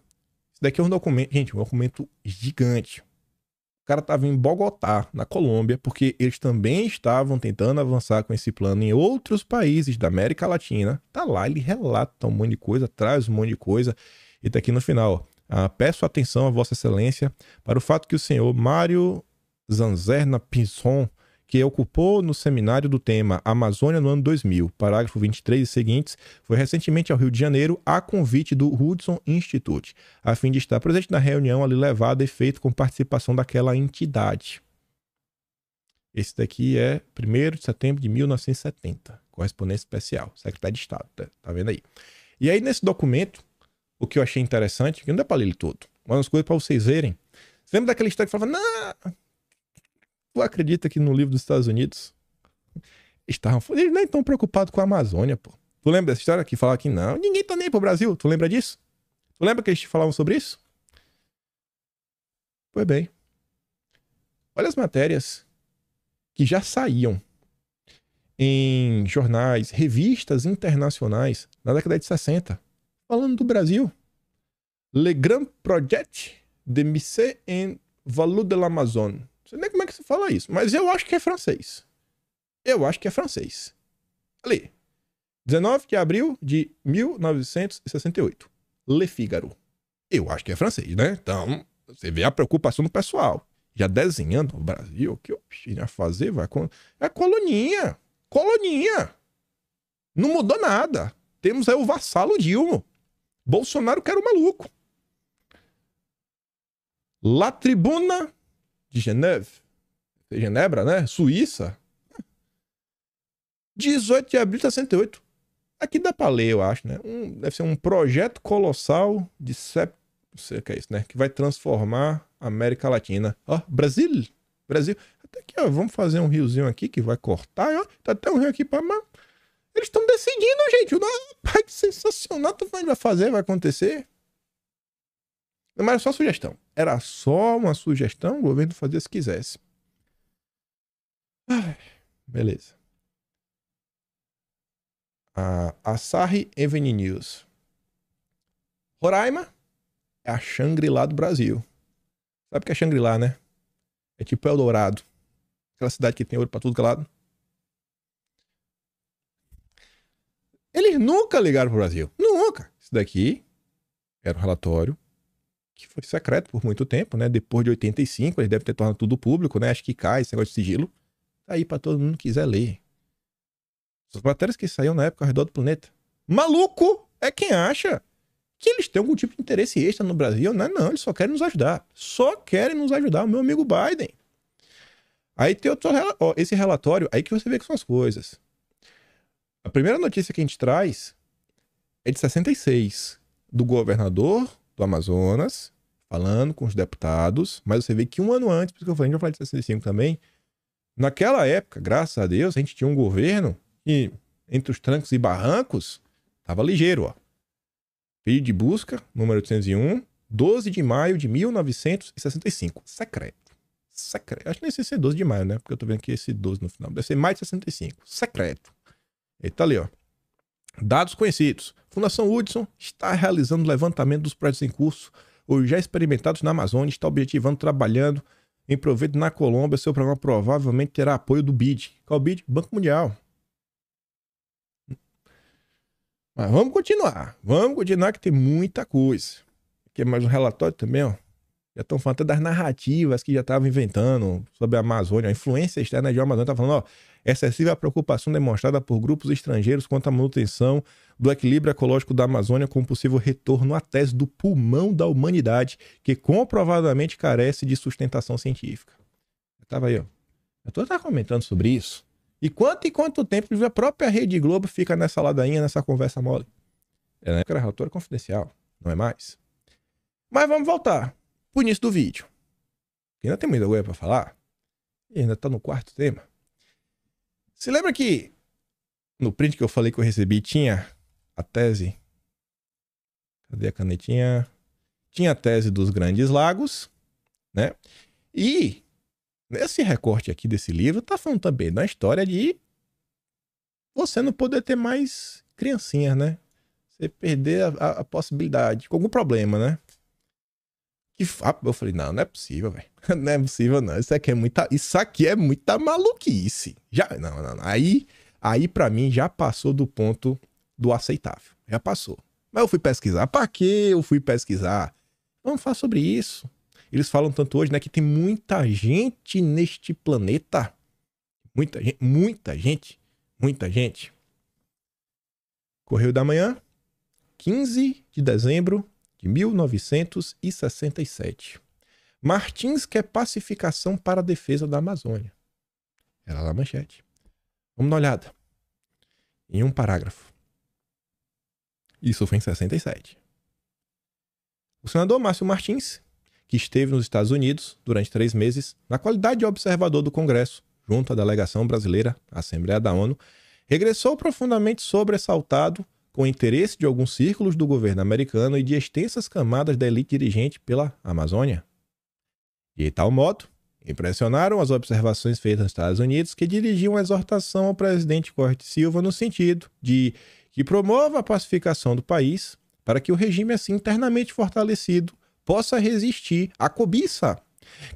Isso daqui é um documento, gente, um documento gigante. O cara estava em Bogotá, na Colômbia, porque eles também estavam tentando avançar com esse plano em outros países da América Latina. Tá lá, ele relata um monte de coisa, traz um monte de coisa. E tá aqui no final, ó. Peço atenção a Vossa Excelência para o fato que o senhor Mário Zanzerna Pinson, que ocupou no seminário do tema Amazônia no ano 2000, parágrafo 23 e seguintes, foi recentemente ao Rio de Janeiro a convite do Hudson Institute, a fim de estar presente na reunião ali levada e feita com participação daquela entidade. Esse daqui é 1º de setembro de 1970, correspondência especial, secretário de Estado, tá vendo aí? E aí nesse documento, o que eu achei interessante, que não dá para ler ele todo, mas umas coisas para vocês verem. Você lembra daquela história que falava, não, Tu acredita que no livro dos Estados Unidos eles nem estão preocupados com a Amazônia, pô. Tu lembra dessa história que fala que não, ninguém tá nem pro Brasil? Tu lembra disso? Tu lembra que eles falavam sobre isso? Pois bem. Olha as matérias que já saíam em jornais, revistas internacionais na década de 60, falando do Brasil. Le Grand Projet de Mise en Valeur de l'Amazon. Não sei nem como é que se fala isso, mas eu acho que é francês. Eu acho que é francês. Ali. 19 de abril de 1968. Le Figaro. Eu acho que é francês, né? Então, você vê a preocupação do pessoal. Já desenhando o Brasil, o que eu ia fazer? É coloninha. Coloninha. Não mudou nada. Temos aí o vassalo Dilma. Bolsonaro que era o maluco. La Tribuna de Genebra, né? Suíça. 18 de abril de 68. Aqui dá pra ler, eu acho, né? Deve ser um projeto colossal de não sei o que é isso, né? Que vai transformar a América Latina. Ó, Brasil. Até aqui, ó, vamos fazer um riozinho aqui que vai cortar, ó. Tá até um rio aqui pra... Eles estão decidindo, gente. Pai, que sensacional. Tu vai fazer, vai acontecer. Mas era só sugestão. Era só uma sugestão, o governo fazia se quisesse. Beleza. A Asahi Evening News. Roraima é a Shangri-La do Brasil. Sabe o que é Shangri-La, né? É tipo Eldorado. Aquela cidade que tem ouro pra tudo que é lado. Eles nunca ligaram pro Brasil. Nunca. Isso daqui era um relatório que foi secreto por muito tempo, né? Depois de 85, eles devem ter tornado tudo público, né? Acho que cai esse negócio de sigilo. Tá aí pra todo mundo que quiser ler. As matérias que saíam na época ao redor do planeta. Maluco é quem acha que eles têm algum tipo de interesse extra no Brasil. Não, não, eles só querem nos ajudar. Só querem nos ajudar. O meu amigo Biden. Aí tem esse relatório, aí que você vê que são as coisas. A primeira notícia que a gente traz é de 66, do governador do Amazonas, falando com os deputados, mas você vê que um ano antes, porque eu falei, a gente vai falar de 65 também, naquela época, graças a Deus, a gente tinha um governo que, entre os trancos e barrancos, tava ligeiro, ó. Pedido de busca, número 801, 12 de maio de 1965. Secreto. Acho que nem sei se é 12 de maio, né? Porque eu tô vendo aqui esse 12 no final. Deve ser maio de 65. Secreto. Ele tá ali, ó. Dados conhecidos. Fundação Hudson está realizando levantamento dos projetos em curso ou já experimentados na Amazônia, está objetivando, trabalhando em proveito na Colômbia. Seu programa provavelmente terá apoio do BID. Qual é o BID? Banco Mundial. Mas vamos continuar que tem muita coisa. Aqui é mais um relatório também, ó. Já estão falando até das narrativas que já estavam inventando sobre a Amazônia. A influência externa de Amazônia está falando, ó, excessiva preocupação demonstrada por grupos estrangeiros quanto à manutenção do equilíbrio ecológico da Amazônia com possível retorno à tese do pulmão da humanidade, que comprovadamente carece de sustentação científica. Eu tava aí, ó. Eu tô até comentando sobre isso. E quanto tempo a própria Rede Globo fica nessa ladainha, nessa conversa mole? É, na época era relatório confidencial, não é mais. Mas vamos voltar pro início do vídeo. Ainda tem muita coisa pra falar. E ainda tá no quarto tema. Se lembra que no print que eu falei que eu recebi tinha a tese? Cadê a canetinha? Tinha a tese dos Grandes Lagos, né? E nesse recorte aqui desse livro tá falando também da história de você não poder ter mais criancinhas, né? Você perder a possibilidade, com algum problema, né? Eu falei, não é possível, velho. Não é possível, não. Isso aqui é muita maluquice. Não. Aí pra mim já passou do ponto do aceitável. Já passou. Mas eu fui pesquisar. Pra que eu fui pesquisar? Vamos falar sobre isso. Eles falam tanto hoje, né, que tem muita gente neste planeta. Muita gente. Correio da Manhã, 15 de dezembro de 1967. Martins quer pacificação para a defesa da Amazônia. Era lá a manchete. Vamos dar uma olhada. Em um parágrafo. Isso foi em 67. O senador Márcio Martins que esteve nos Estados Unidos durante 3 meses, na qualidade de observador do Congresso, junto à delegação brasileira à Assembleia da ONU, regressou profundamente sobressaltado com o interesse de alguns círculos do governo americano e de extensas camadas da elite dirigente pela Amazônia. De tal modo, impressionaram as observações feitas nos Estados Unidos, que dirigiam uma exortação ao presidente Corte Silva no sentido de que promova a pacificação do país para que o regime assim internamente fortalecido possa resistir à cobiça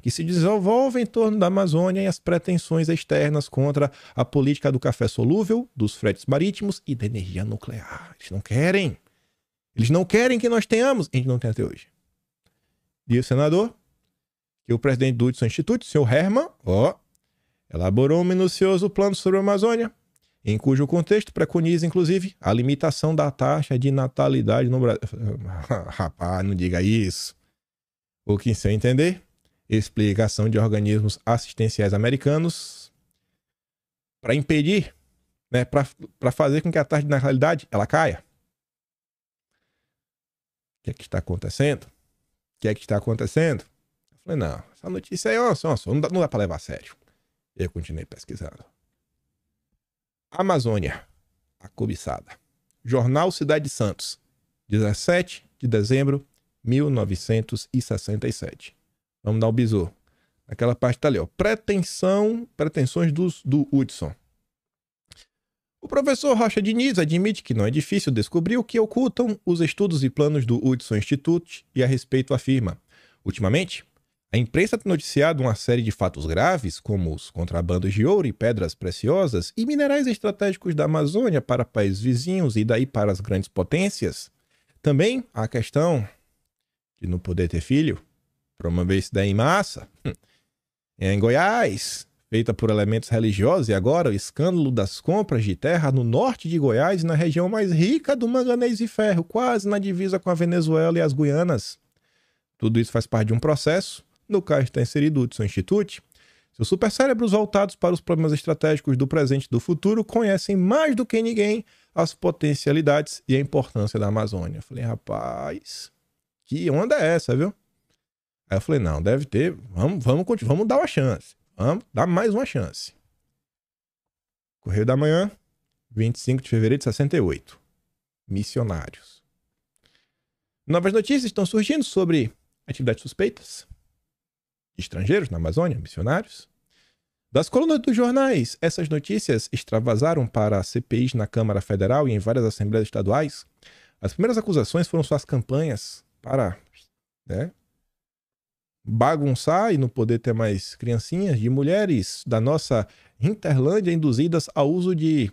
que se desenvolve em torno da Amazônia e as pretensões externas contra a política do café solúvel, dos fretes marítimos e da energia nuclear. Eles não querem. Eles não querem que nós tenhamos. A gente não tem até hoje. E o senador, que o presidente do Hudson Institute, o senhor Herman, elaborou um minucioso plano sobre a Amazônia, em cujo contexto preconiza, inclusive, a limitação da taxa de natalidade no Brasil. Rapaz, não diga isso. O que, sem entender, explicação de organismos assistenciais americanos para impedir, né, para fazer com que a taxa de natalidade ela caia. O que é que está acontecendo? O que é que está acontecendo? Eu falei, não, essa notícia aí, não dá para levar a sério. E eu continuei pesquisando. Amazônia, a cobiçada. Jornal Cidade de Santos, 17 de dezembro de 1967. Vamos dar um bisu. Aquela parte tá ali, ó. Pretensões do Hudson. O professor Rocha Diniz admite que não é difícil descobrir o que ocultam os estudos e planos do Hudson Institute e a respeito afirma. Ultimamente, a imprensa tem noticiado uma série de fatos graves, como os contrabandos de ouro e pedras preciosas e minerais estratégicos da Amazônia para países vizinhos e daí para as grandes potências. Também a questão de não poder ter filho, promover isso daí em massa. Em Goiás, feita por elementos religiosos, e agora o escândalo das compras de terra no norte de Goiás, na região mais rica do manganês e ferro, quase na divisa com a Venezuela e as Guianas. Tudo isso faz parte de um processo, no qual está inserido o Hudson Institute. Seus supercérebros voltados para os problemas estratégicos do presente e do futuro conhecem mais do que ninguém as potencialidades e a importância da Amazônia. Eu falei, rapaz, que onda é essa, viu? Aí eu falei, não, deve ter, vamos dar uma chance. Vamos dar mais uma chance. Correio da Manhã, 25 de fevereiro de 68. Missionários. Novas notícias estão surgindo sobre atividades suspeitas de estrangeiros na Amazônia, missionários. Das colunas dos jornais, essas notícias extravasaram para CPIs na Câmara Federal e em várias assembleias estaduais. As primeiras acusações foram suas campanhas para, bagunçar e não poder ter mais criancinhas de mulheres da nossa Hinterlândia induzidas ao uso de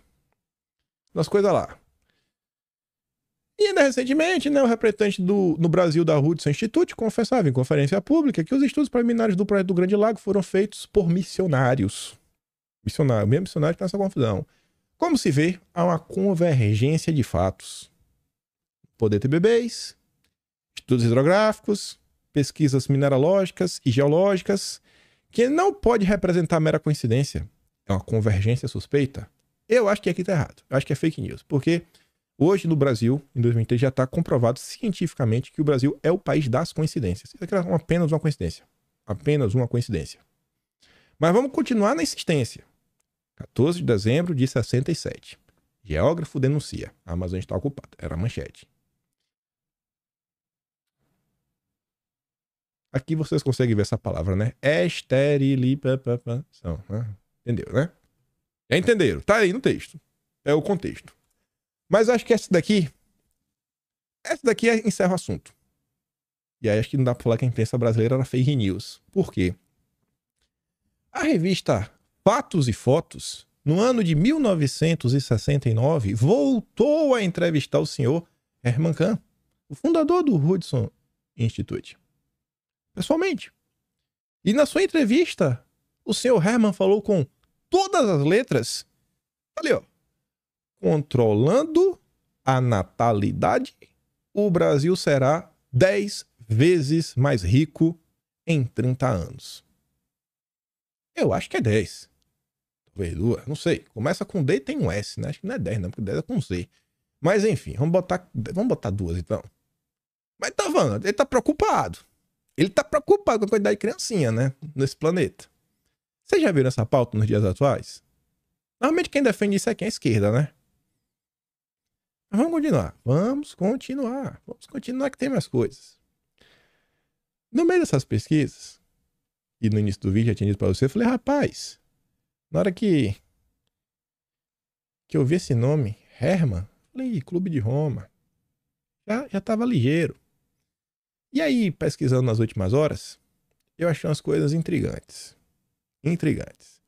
das coisas lá. E ainda recentemente, o representante no Brasil da Hudson Institute confessava em conferência pública que os estudos preliminares do projeto do Grande Lago foram feitos por missionários. Mesmo missionário que tem essa confusão. Como se vê, há uma convergência de fatos. Poder ter bebês, estudos hidrográficos, pesquisas mineralógicas e geológicas, que não pode representar mera coincidência. É uma convergência suspeita. Eu acho que aqui está errado. Eu acho que é fake news. Porque hoje no Brasil, em 2003, já está comprovado cientificamente que o Brasil é o país das coincidências. Isso aqui é apenas uma coincidência. Apenas uma coincidência. Mas vamos continuar na insistência. 14 de dezembro de 67. Geógrafo denuncia. A Amazônia está ocupada. Era a manchete. Aqui vocês conseguem ver essa palavra, né? Esterilização. Entendeu, né? Já entenderam. Tá aí no texto. É o contexto. Mas acho que essa daqui encerra o assunto. E aí acho que não dá pra falar que a imprensa brasileira era fake news. Por quê? A revista Fatos e Fotos, no ano de 1969, voltou a entrevistar o senhor Herman Kahn, o fundador do Hudson Institute. Pessoalmente. E na sua entrevista, o senhor Herman falou com todas as letras. Ali, ó. Controlando a natalidade, o Brasil será 10 vezes mais rico em 30 anos. Eu acho que é 10. Talvez 2, não sei. Começa com D e tem um S, né? Acho que não é 10, não, porque 10 é com Z. Mas enfim, vamos botar 2 então. Mas tá falando, ele tá preocupado. Ele tá preocupado com a quantidade de criancinha, né? Nesse planeta. Vocês já viram essa pauta nos dias atuais? Normalmente quem defende isso é quem? A esquerda, né? Mas vamos continuar. Vamos continuar que tem mais coisas. No meio dessas pesquisas, e no início do vídeo já tinha dito pra você, eu falei, rapaz, na hora que eu vi esse nome, Herman, falei, Clube de Roma. Já tava ligeiro. E aí, pesquisando nas últimas horas, eu achei umas coisas intrigantes.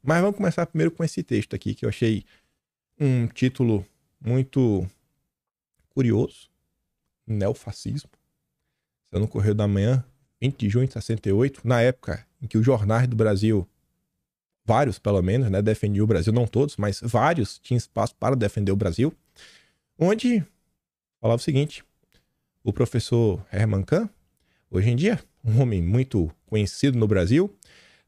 Mas vamos começar primeiro com esse texto aqui, que eu achei um título muito curioso. Neofascismo. Saiu no Correio da Manhã, 20 de junho de 68, na época em que os jornais do Brasil, vários pelo menos, né, defendiam o Brasil, não todos, mas vários tinham espaço para defender o Brasil, onde falava o seguinte: o professor Herman Kahn, hoje em dia, um homem muito conhecido no Brasil,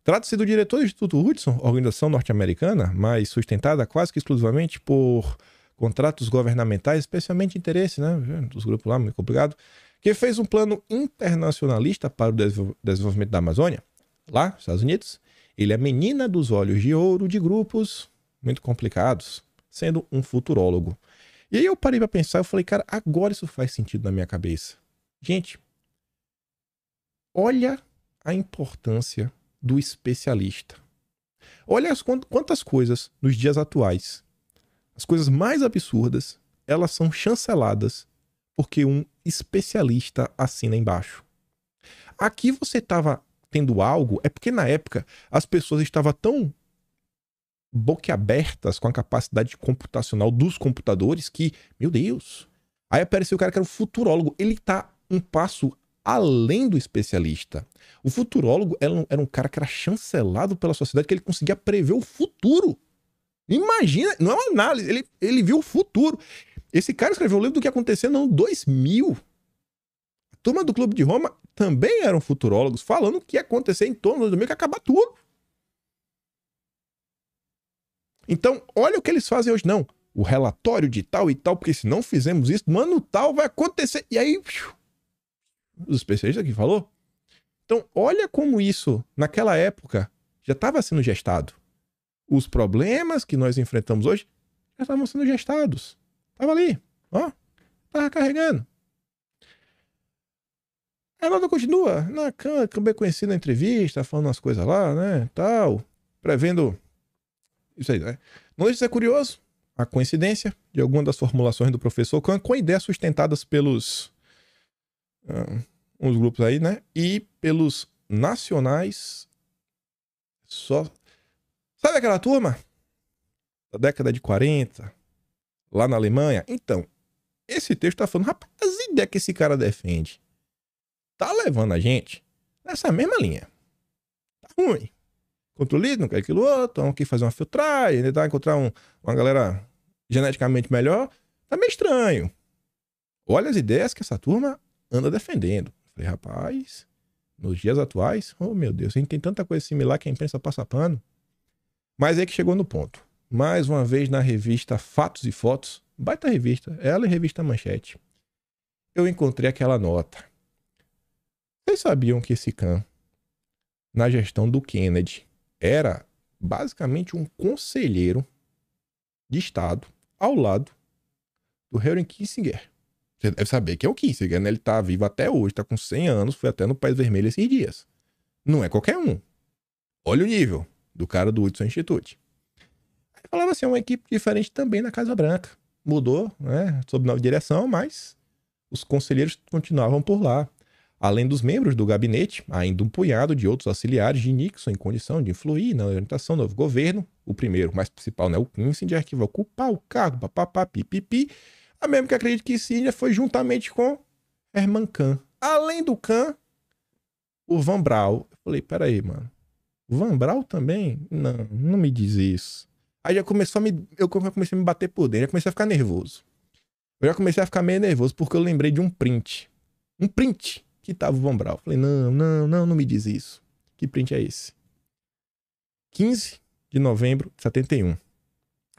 trata-se do diretor do Instituto Hudson, organização norte-americana, mas sustentada quase que exclusivamente por contratos governamentais, especialmente interesse, né, dos grupos lá, muito complicado, que fez um plano internacionalista para o desenvolvimento da Amazônia, lá nos Estados Unidos. Ele é menina dos olhos de ouro de grupos muito complicados, sendo um futurólogo. E aí eu parei pra pensar, eu falei, cara, agora isso faz sentido na minha cabeça. Gente, olha a importância do especialista. Olha quantas coisas nos dias atuais, as coisas mais absurdas, elas são chanceladas porque um especialista assina embaixo. Aqui você estava tendo algo, é porque na época as pessoas estavam tão boquiabertas com a capacidade computacional dos computadores que, meu Deus, aí apareceu o cara que era o futurólogo. Ele tá um passo além do especialista. O futurólogo era um cara que era chancelado pela sociedade, que ele conseguia prever o futuro. Imagina, não é uma análise, ele viu o futuro. Esse cara escreveu o livro do que aconteceu no ano 2000. A turma do Clube de Roma também eram futurólogos, falando o que ia acontecer em torno do 2000, que ia acabar tudo. Então, olha o que eles fazem hoje. Não, o relatório de tal e tal, porque se não fizermos isso, no ano tal vai acontecer. E aí, os especialistas aqui falou. Então, olha como isso, naquela época, já estava sendo gestado. Os problemas que nós enfrentamos hoje já estavam sendo gestados. Tava ali, ó, tava carregando. Agora continua, acabei conhecido na entrevista, falando umas coisas lá, né, tal, prevendo isso aí, né. Não deixa de ser curioso a coincidência de alguma das formulações do professor Kahn com ideias sustentadas pelos uns grupos aí, né, e pelos nacionais só. Sabe aquela turma da década de 40, lá na Alemanha? Então, esse texto tá falando, rapaz, as ideias que esse cara defende tá levando a gente nessa mesma linha. Tá ruim. Contra o líder, não quer aquilo outro, vamos aqui fazer uma filtragem, tentar encontrar uma galera geneticamente melhor. Tá meio estranho. Olha as ideias que essa turma anda defendendo. Falei, rapaz, nos dias atuais, oh meu Deus, a gente tem tanta coisa similar que a imprensa passa pano. Mas é que chegou no ponto. Mais uma vez na revista Fatos e Fotos, baita revista, ela e revista Manchete, eu encontrei aquela nota. Vocês sabiam que esse Kahn, na gestão do Kennedy, era basicamente um conselheiro de Estado ao lado do Henry Kissinger? Você deve saber que é o Kissinger, né? Ele tá vivo até hoje, tá com 100 anos, foi até no País Vermelho esses dias. Não é qualquer um. Olha o nível do cara do Hudson Institute. Aí falava assim, uma equipe diferente também na Casa Branca. Mudou, né? Sob nova direção, mas os conselheiros continuavam por lá. Além dos membros do gabinete, ainda um punhado de outros auxiliares de Nixon em condição de influir na orientação do novo governo. O primeiro, mais principal, né? O Kissinger, que vai ocupar o cargo, papapá, pipipi. A mesmo que acredito que Kissinger foi juntamente com Herman Kahn. Além do Kahn, o Van Braun. Eu falei, peraí, mano. O Van Braun também? Não me diz isso. Aí já começou eu comecei a me bater por dentro, já comecei a ficar nervoso. Eu já comecei a ficar meio nervoso porque eu lembrei de um print. Um print que tava o Van Braun. Falei, não me diz isso. Que print é esse? 15 de novembro de 71.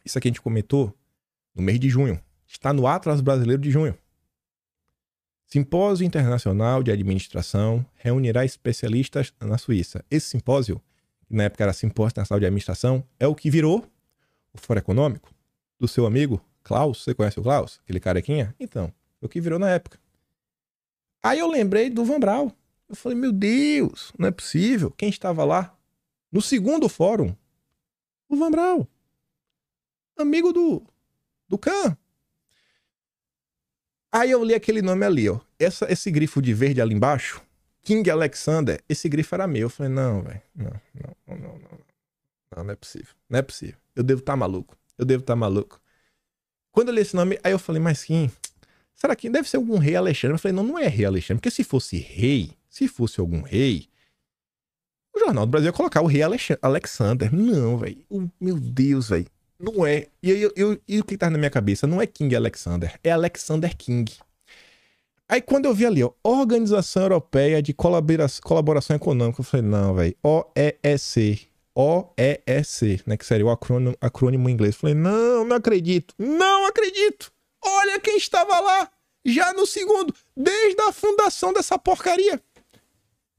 Isso aqui a gente comentou no mês de junho. Está no Atlas Brasileiro de junho. Simpósio Internacional de Administração reunirá especialistas na Suíça. Esse simpósio, que na época era Simpósio Internacional de Administração, é o que virou o Fórum Econômico do seu amigo Klaus. Você conhece o Klaus? Aquele carequinha? Então, é o que virou na época. Aí eu lembrei do Van Braun. Eu falei, meu Deus, não é possível. Quem estava lá? No segundo fórum, o Van Braun. Amigo do Kahn. Aí eu li aquele nome ali, ó. Esse grifo de verde ali embaixo, King Alexander, esse grifo era meu. Eu falei, não, velho. Não é possível. Não é possível. Eu devo estar maluco. Quando eu li esse nome, aí eu falei, mas quem? Será que deve ser algum rei Alexandre? Eu falei, não é rei Alexandre. Porque se fosse algum rei, o Jornal do Brasil ia colocar o rei Alexander. Não, velho. Meu Deus, velho. Não é. E o que tá na minha cabeça? Não é King Alexander, é Alexander King. Aí quando eu vi ali, ó, Organização Europeia de Colaboração Econômica, eu falei, não, velho, OEEC, né, que seria o acrônimo em inglês. Eu falei, não acredito. Olha quem estava lá, já no segundo, desde a fundação dessa porcaria.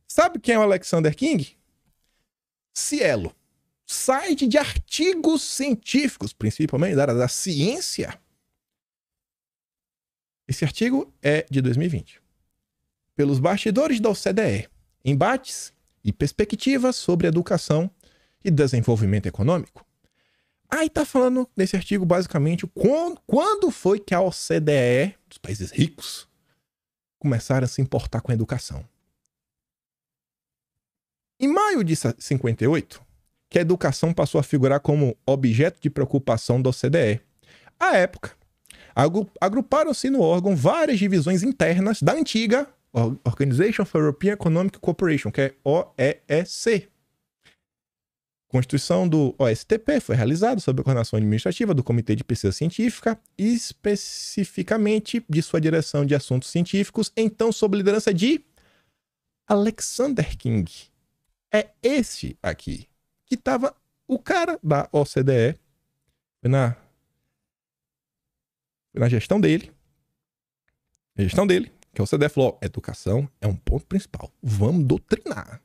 Sabe quem é o Alexander King? Cielo. Site de artigos científicos, principalmente da área da ciência. Esse artigo é de 2020. Pelos bastidores da OCDE, embates e perspectivas sobre educação e desenvolvimento econômico. Aí tá falando nesse artigo basicamente quando foi que a OCDE, dos países ricos, começaram a se importar com a educação. Em maio de 58, que a educação passou a figurar como objeto de preocupação da OCDE. À época, agruparam-se no órgão várias divisões internas da antiga Organization for European Economic Cooperation, que é OEEC. A constituição do OSTP foi realizada sob a coordenação administrativa do Comitê de Pesquisa Científica, especificamente de sua direção de assuntos científicos, então sob a liderança de Alexander King. É esse aqui que estava o cara da OCDE, foi na gestão dele, que a OCDE falou, educação é um ponto principal, vamos doutrinar.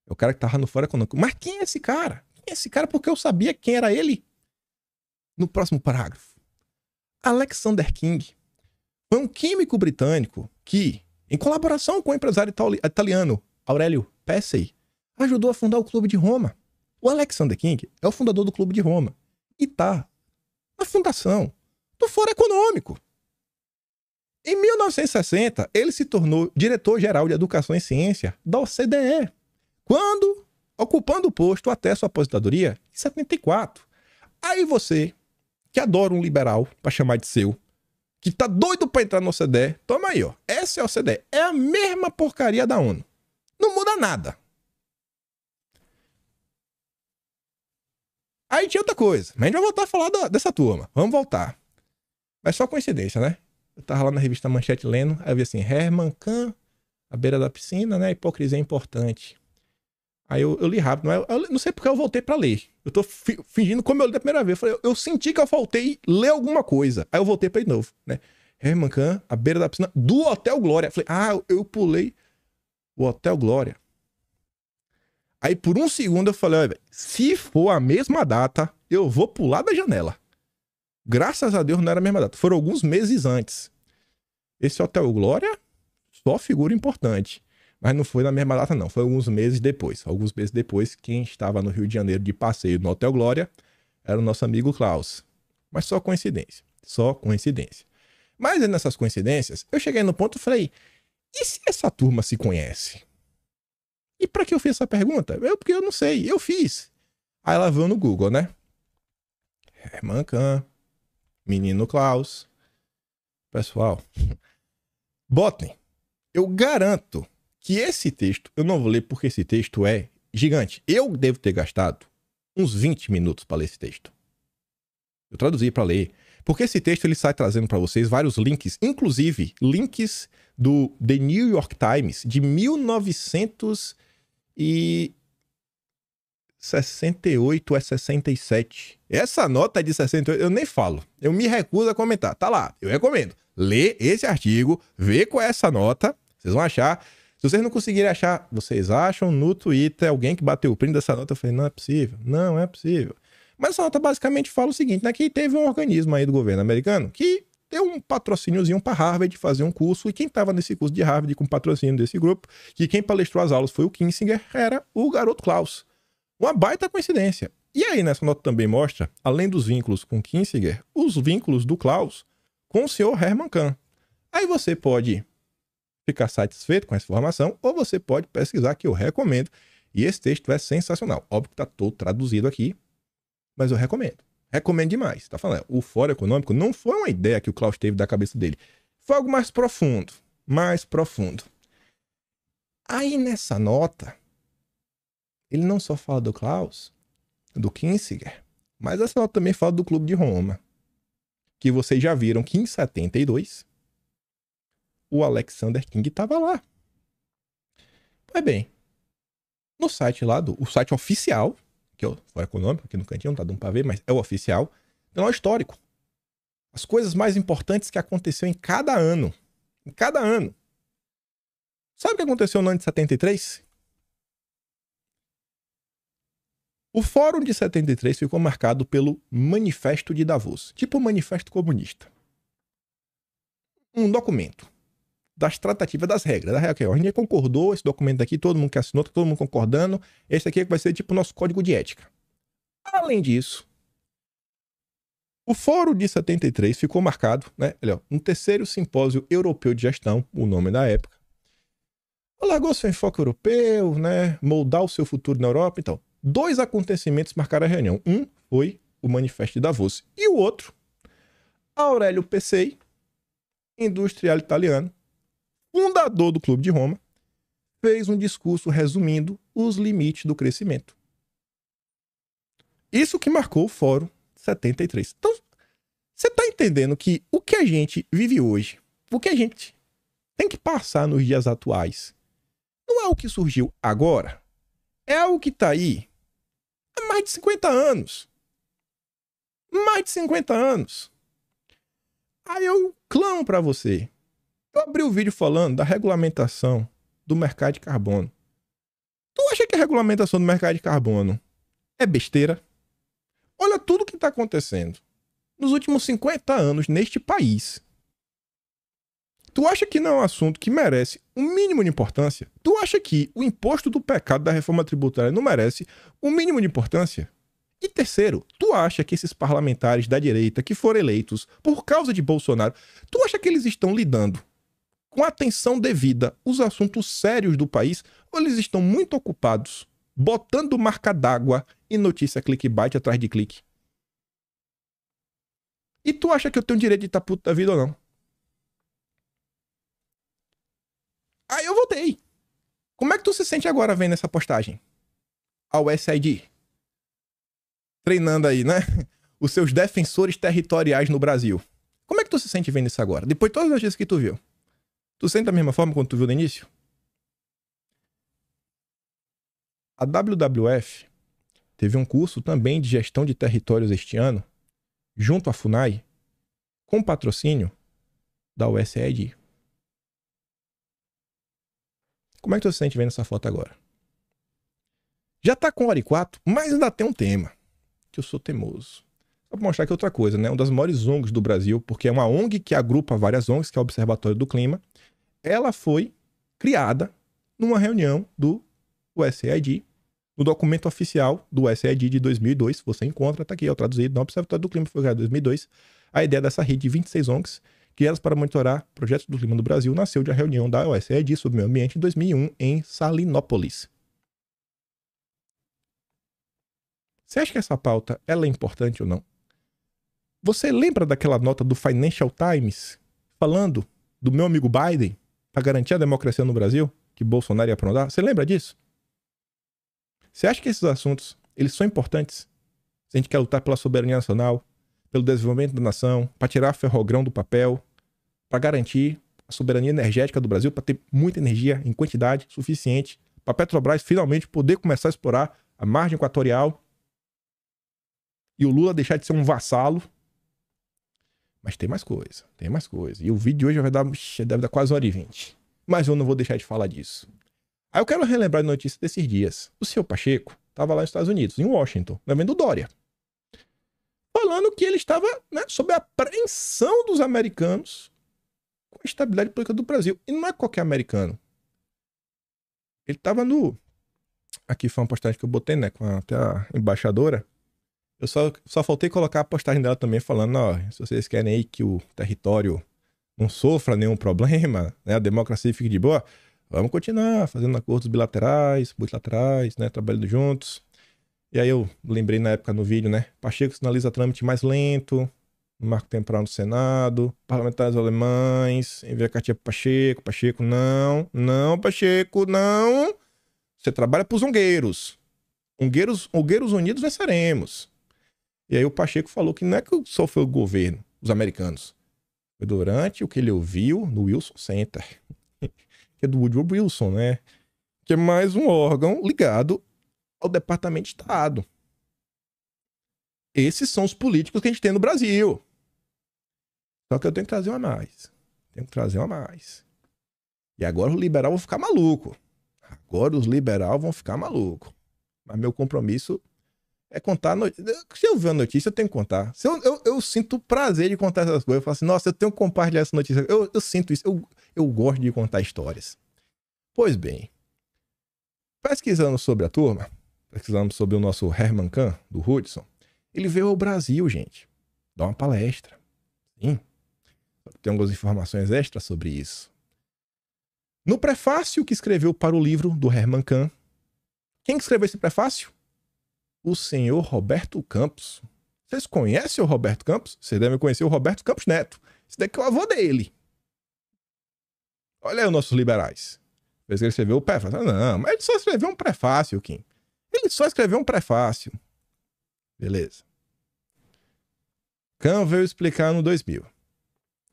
É o cara que tava no Fórum Econômico. Mas quem é esse cara? Porque eu sabia quem era ele. No próximo parágrafo. Alexander King foi um químico britânico que, em colaboração com o empresário italiano Aurelio Pesce, ajudou a fundar o Clube de Roma. O Alexander King é o fundador do Clube de Roma e tá na fundação do Fórum Econômico. Em 1960, ele se tornou diretor-geral de Educação e Ciência da OCDE, quando ocupando o posto até sua aposentadoria em 74. Aí você, que adora um liberal pra chamar de seu, que tá doido pra entrar na OCDE, toma aí, ó. Essa é a OCDE. É a mesma porcaria da ONU. Não muda nada. Aí tinha outra coisa. Mas a gente vai voltar a falar dessa turma. Vamos voltar. Mas só coincidência, né? Eu tava lá na revista Manchete lendo, aí eu vi assim, Herman Kahn, à beira da piscina, né? Hipocrisia é importante. Aí eu li rápido, mas eu não sei porque eu voltei pra ler. Eu tô fingindo como eu li da primeira vez. Eu senti que eu faltei ler alguma coisa. Aí eu voltei pra de novo, né? Herman Kahn, à beira da piscina, do Hotel Glória. Falei, eu pulei o Hotel Glória. Aí por um segundo eu falei, olha, se for a mesma data, eu vou pular da janela. Graças a Deus não era a mesma data. Foram alguns meses antes. Esse Hotel Glória, só figura importante. Mas não foi na mesma data, não. Foi alguns meses depois. Alguns meses depois, quem estava no Rio de Janeiro de passeio no Hotel Glória era o nosso amigo Klaus. Mas só coincidência. Só coincidência. Mas nessas coincidências, eu cheguei no ponto e falei, e se essa turma se conhece? E pra que eu fiz essa pergunta? Porque eu não sei. Eu fiz. Aí ela veio no Google, né? Herman Kahn, menino Klaus. Pessoal, botem. Eu garanto que esse texto, eu não vou ler porque esse texto é gigante. Eu devo ter gastado uns 20 minutos para ler esse texto. Eu traduzi para ler. Porque esse texto ele sai trazendo para vocês vários links, inclusive links do The New York Times de 1960 68 é 67. Essa nota é de 68, eu nem falo. Eu me recuso a comentar. Tá lá, eu recomendo. Lê esse artigo, vê qual é essa nota. Vocês vão achar. Se vocês não conseguirem achar, vocês acham no Twitter alguém que bateu o print dessa nota. Eu falei, não é possível. Não é possível. Mas essa nota basicamente fala o seguinte, né? Que teve um organismo aí do governo americano que deu um patrocíniozinho para Harvard fazer um curso. E quem estava nesse curso de Harvard com patrocínio desse grupo, que quem palestrou as aulas foi o Kissinger, era o garoto Klaus. Uma baita coincidência. E aí, nessa nota também mostra, além dos vínculos com Kissinger, os vínculos do Klaus com o senhor Herman Kahn. Aí você pode ficar satisfeito com essa informação, ou você pode pesquisar, que eu recomendo. E esse texto é sensacional. Óbvio que está todo traduzido aqui, mas eu recomendo. Recomendo demais. Tá falando, o Fórum Econômico não foi uma ideia que o Klaus teve da cabeça dele. Foi algo mais profundo. Mais profundo. Aí, nessa nota, ele não só fala do Klaus, do Kissinger, mas essa nota também fala do Clube de Roma. Que vocês já viram que em 72, o Alexander King estava lá. Pois bem, no site lá, o site oficial, que é o Fórum Econômico, aqui no cantinho, não tá dando pra ver, mas é o oficial, tem lá o histórico. As coisas mais importantes que aconteceu em cada ano. Em cada ano. Sabe o que aconteceu no ano de 73? O Fórum de 73 ficou marcado pelo Manifesto de Davos, tipo o Manifesto Comunista. Um documento das tratativas, das regras. Da regra que a gente concordou, esse documento aqui, todo mundo que assinou, todo mundo concordando. Esse aqui vai ser tipo o nosso código de ética. Além disso, o Fórum de 73 ficou marcado, né, no terceiro simpósio europeu de gestão, o nome da época. Largou seu enfoque europeu, né, moldar o seu futuro na Europa, então. 2 acontecimentos marcaram a reunião. Um foi o Manifesto de Davos. E o outro, Aurélio Pesei, industrial italiano, fundador do Clube de Roma, fez um discurso resumindo os limites do crescimento. Isso que marcou o Fórum 73. Então, você está entendendo que o que a gente vive hoje, o que a gente tem que passar nos dias atuais, não é o que surgiu agora, é algo que está aí há mais de 50 anos. Mais de 50 anos. Aí eu clamo para você. Eu abri o vídeo falando da regulamentação do mercado de carbono. Tu acha que a regulamentação do mercado de carbono é besteira? Olha tudo o que está acontecendo nos últimos 50 anos neste país. Tu acha que não é um assunto que merece um mínimo de importância? Tu acha que o imposto do pecado da reforma tributária não merece um mínimo de importância? E terceiro, tu acha que esses parlamentares da direita que foram eleitos por causa de Bolsonaro, tu acha que eles estão lidando com atenção devida os assuntos sérios do país, ou eles estão muito ocupados botando marca d'água e notícia clickbait atrás de clique? E tu acha que eu tenho direito de estar puto da vida ou não? Aí eu voltei. Como é que tu se sente agora vendo essa postagem? Ao SID. Treinando aí, né? Os seus defensores territoriais no Brasil. Como é que tu se sente vendo isso agora? Depois de todas as notícias que tu viu. Tu sente da mesma forma quando tu viu no início? A WWF teve um curso também de gestão de territórios este ano, junto à FUNAI, com patrocínio da USAID. Como é que tu se sente vendo essa foto agora? Já tá com hora e 4, mas ainda tem um tema, que eu sou teimoso. Só pra mostrar que é outra coisa, né? Uma das maiores ONGs do Brasil, porque é uma ONG que agrupa várias ONGs, que é o Observatório do Clima. Ela foi criada numa reunião do USAID, no documento oficial do USAID de 2002. Você encontra, tá aqui, é o traduzido, no Observatório do Clima, foi criado em 2002. A ideia dessa rede de 26 ONGs, criadas para monitorar projetos do clima no Brasil, nasceu de uma reunião da USAID sobre o meio ambiente em 2001, em Salinópolis. Você acha que essa pauta ela é importante ou não? Você lembra daquela nota do Financial Times falando do meu amigo Biden para garantir a democracia no Brasil, que Bolsonaro ia aprontar? Você lembra disso? Você acha que esses assuntos eles são importantes? Se a gente quer lutar pela soberania nacional, pelo desenvolvimento da nação, para tirar ferrogrão do papel, para garantir a soberania energética do Brasil, para ter muita energia em quantidade suficiente, para a Petrobras finalmente poder começar a explorar a margem equatorial, e o Lula deixar de ser um vassalo. Mas tem mais coisa, tem mais coisa. E o vídeo de hoje deve dar quase 1h20. Mas eu não vou deixar de falar disso. Aí eu quero relembrar a notícia desses dias. O senhor Pacheco estava lá nos Estados Unidos, em Washington, vendo Dória. Falando que ele estava, né, sob a apreensão dos americanos com a estabilidade política do Brasil. E não é qualquer americano. Ele estava no... Aqui foi uma postagem que eu botei, né, com até a embaixadora. Eu só faltei colocar a postagem dela também falando, ó, se vocês querem aí que o território não sofra nenhum problema, né, a democracia fique de boa, vamos continuar fazendo acordos bilaterais, multilaterais, né, trabalhando juntos. E aí eu lembrei na época no vídeo, né, Pacheco sinaliza trâmite mais lento, no marco temporal no Senado, parlamentares alemães, envia cartinha para Pacheco, não, Pacheco, não. Você trabalha para os ungueiros. Ungueiros unidos venceremos. E aí o Pacheco falou que não é que só foi o governo, os americanos. Foi durante o que ele ouviu no Wilson Center. Que é do Woodrow Wilson, né? Que é mais um órgão ligado ao Departamento de Estado. Esses são os políticos que a gente tem no Brasil. Só que eu tenho que trazer uma mais. E agora os liberais vão ficar malucos. Mas meu compromisso é contar a notícia. Se eu ver a notícia, eu tenho que contar. Eu sinto o prazer de contar essas coisas. Eu falo assim, nossa, eu tenho que compartilhar essa notícia. Eu sinto isso. Eu gosto de contar histórias. Pois bem, pesquisando sobre a turma, pesquisando sobre o nosso Herman Kahn, do Hudson, ele veio ao Brasil, gente. Dar uma palestra. Sim. Tem algumas informações extras sobre isso. No prefácio que escreveu para o livro do Herman Kahn, quem escreveu esse prefácio? O senhor Roberto Campos. Vocês conhecem o Roberto Campos? Vocês devem conhecer o Roberto Campos Neto. Esse daqui é o avô dele. Olha aí os nossos liberais. Ele escreveu o prefácio. Não, mas ele só escreveu um prefácio, Kim. Ele só escreveu um prefácio. Beleza. Kahn veio explicar no 2000.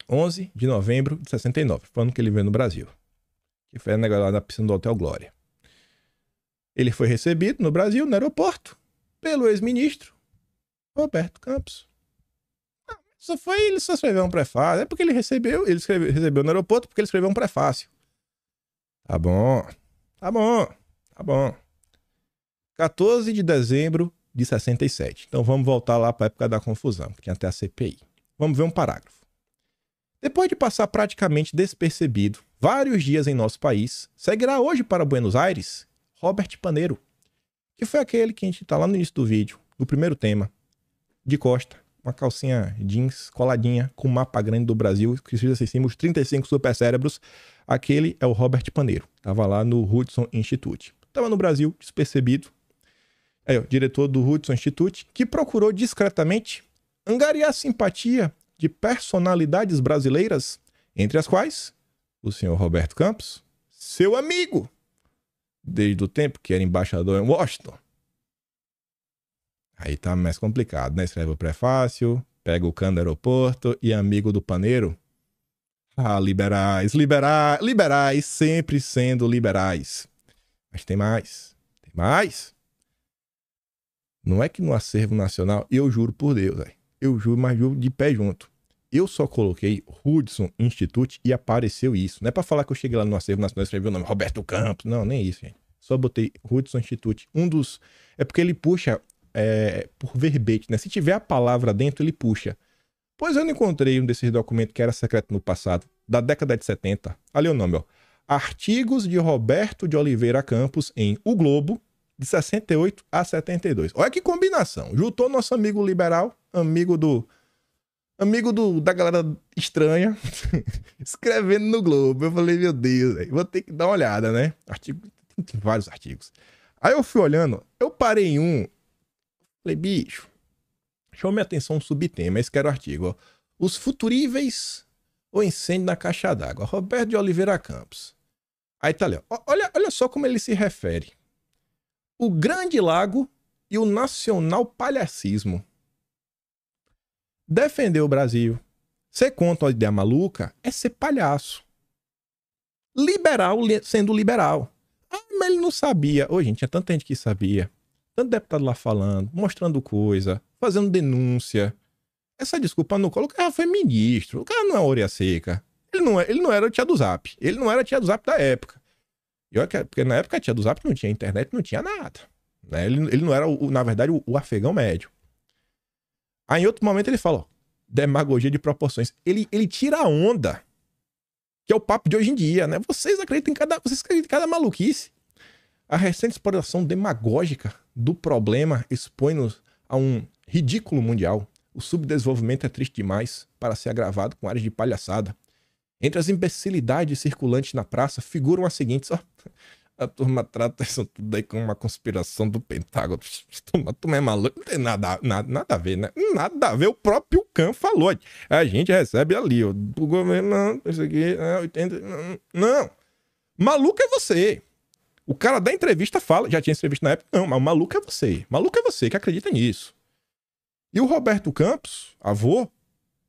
11 de novembro de 69. Foi o ano que ele veio no Brasil. Que foi lá na piscina do Hotel Glória. Ele foi recebido no Brasil, no aeroporto, pelo ex-ministro Roberto Campos. Ele só escreveu um prefácio. É porque ele recebeu no aeroporto porque ele escreveu um prefácio. Tá bom. 14 de dezembro de 67. Então vamos voltar lá para a época da confusão, que tinha até a CPI. Vamos ver um parágrafo. Depois de passar praticamente despercebido vários dias em nosso país, seguirá hoje para Buenos Aires Robert Paneiro, que foi aquele que a gente tá lá no início do vídeo, do primeiro tema, de costa, uma calcinha jeans coladinha, com o mapa grande do Brasil, escrito assim em cima, os 35 supercérebros. Aquele é o Robert Paneiro, tava lá no Hudson Institute. Tava no Brasil, despercebido. Aí, ó, diretor do Hudson Institute, que procurou discretamente angariar simpatia de personalidades brasileiras, entre as quais o senhor Roberto Campos, seu amigo, desde o tempo que era embaixador em Washington. Aí tá mais complicado, né? Escreve o prefácio, pega o cano do aeroporto e amigo do Paneiro. Ah, liberais, sempre sendo liberais. Mas tem mais. Não é que no acervo nacional, eu juro por Deus, véio. Eu juro, mas juro de pé junto. Eu só coloquei Hudson Institute e apareceu isso. Não é pra falar que eu cheguei lá no acervo nacional e escrevi o nome Roberto Campos. Não, nem isso, gente. Só botei Hudson Institute. É porque ele puxa por verbete, né? Se tiver a palavra dentro, ele puxa. Pois eu não encontrei um desses documentos que era secreto no passado, da década de 70. Ali o nome, ó. Artigos de Roberto de Oliveira Campos em O Globo, de 68 a 72. Olha que combinação. Juntou nosso amigo liberal, amigo da galera estranha, escrevendo no Globo. Eu falei, meu Deus, véio, vou ter que dar uma olhada, né? Tem vários artigos. Aí eu fui olhando, eu parei em um, falei, bicho, chamou minha atenção um subtema, esse que era o artigo, ó. Os futuríveis ou incêndio na caixa d'água, Roberto de Oliveira Campos. Aí tá ali, ó. Olha só como ele se refere. O Grande Lago e o nacional palhacismo. Defender o Brasil, ser contra a ideia maluca, é ser palhaço. Liberal sendo liberal. Ah, mas ele não sabia. Ô, gente, tinha tanta gente que sabia. Tanto deputado lá falando, mostrando coisa, fazendo denúncia. Essa desculpa no colo, o cara foi ministro, o cara não é orelha seca. Ele não era o tia do Zap. Ele não era a tia do Zap da época. Porque na época a tia do Zap não tinha internet, não tinha nada. Né? Ele não era, na verdade, o afegão médio. Aí em outro momento ele fala, ó, demagogia de proporções. Ele tira a onda, que é o papo de hoje em dia, né? Vocês acreditam em cada maluquice. A recente exploração demagógica do problema expõe-nos a um ridículo mundial. O subdesenvolvimento é triste demais para ser agravado com áreas de palhaçada. Entre as imbecilidades circulantes na praça figuram as seguintes, ó. A turma trata isso tudo aí como uma conspiração do Pentágono. A turma é maluca. Não tem nada a ver, né? Nada a ver. O próprio Khan falou. A gente recebe ali, ó. O governo, não, isso aqui, 80... Não. Maluco é você. O cara da entrevista fala. Já tinha entrevista na época? Não, mas o maluco é você. Maluco é você que acredita nisso. E o Roberto Campos, avô,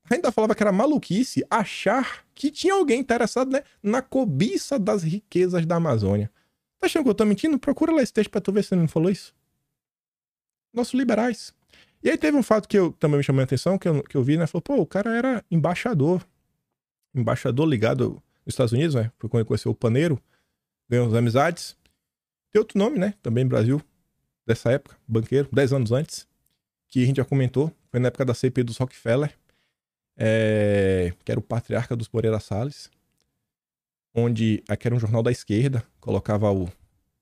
ainda falava que era maluquice achar que tinha alguém interessado, né, na cobiça das riquezas da Amazônia. Tá achando que eu tô mentindo? Procura lá esse texto pra tu ver se ele não falou isso. Nossos liberais. E aí teve um fato que também me chamou a atenção, que eu vi, né? Falou, pô, o cara era embaixador. Embaixador ligado nos Estados Unidos, né? Foi quando ele conheceu o Paneiro. Ganhou as amizades. Tem outro nome, né? Também no Brasil. Dessa época. Banqueiro. 10 anos antes. Que a gente já comentou. Foi na época da CPI dos Rockefeller. Que era o patriarca dos Moreira Salles. Onde aqui era um jornal da esquerda, colocava o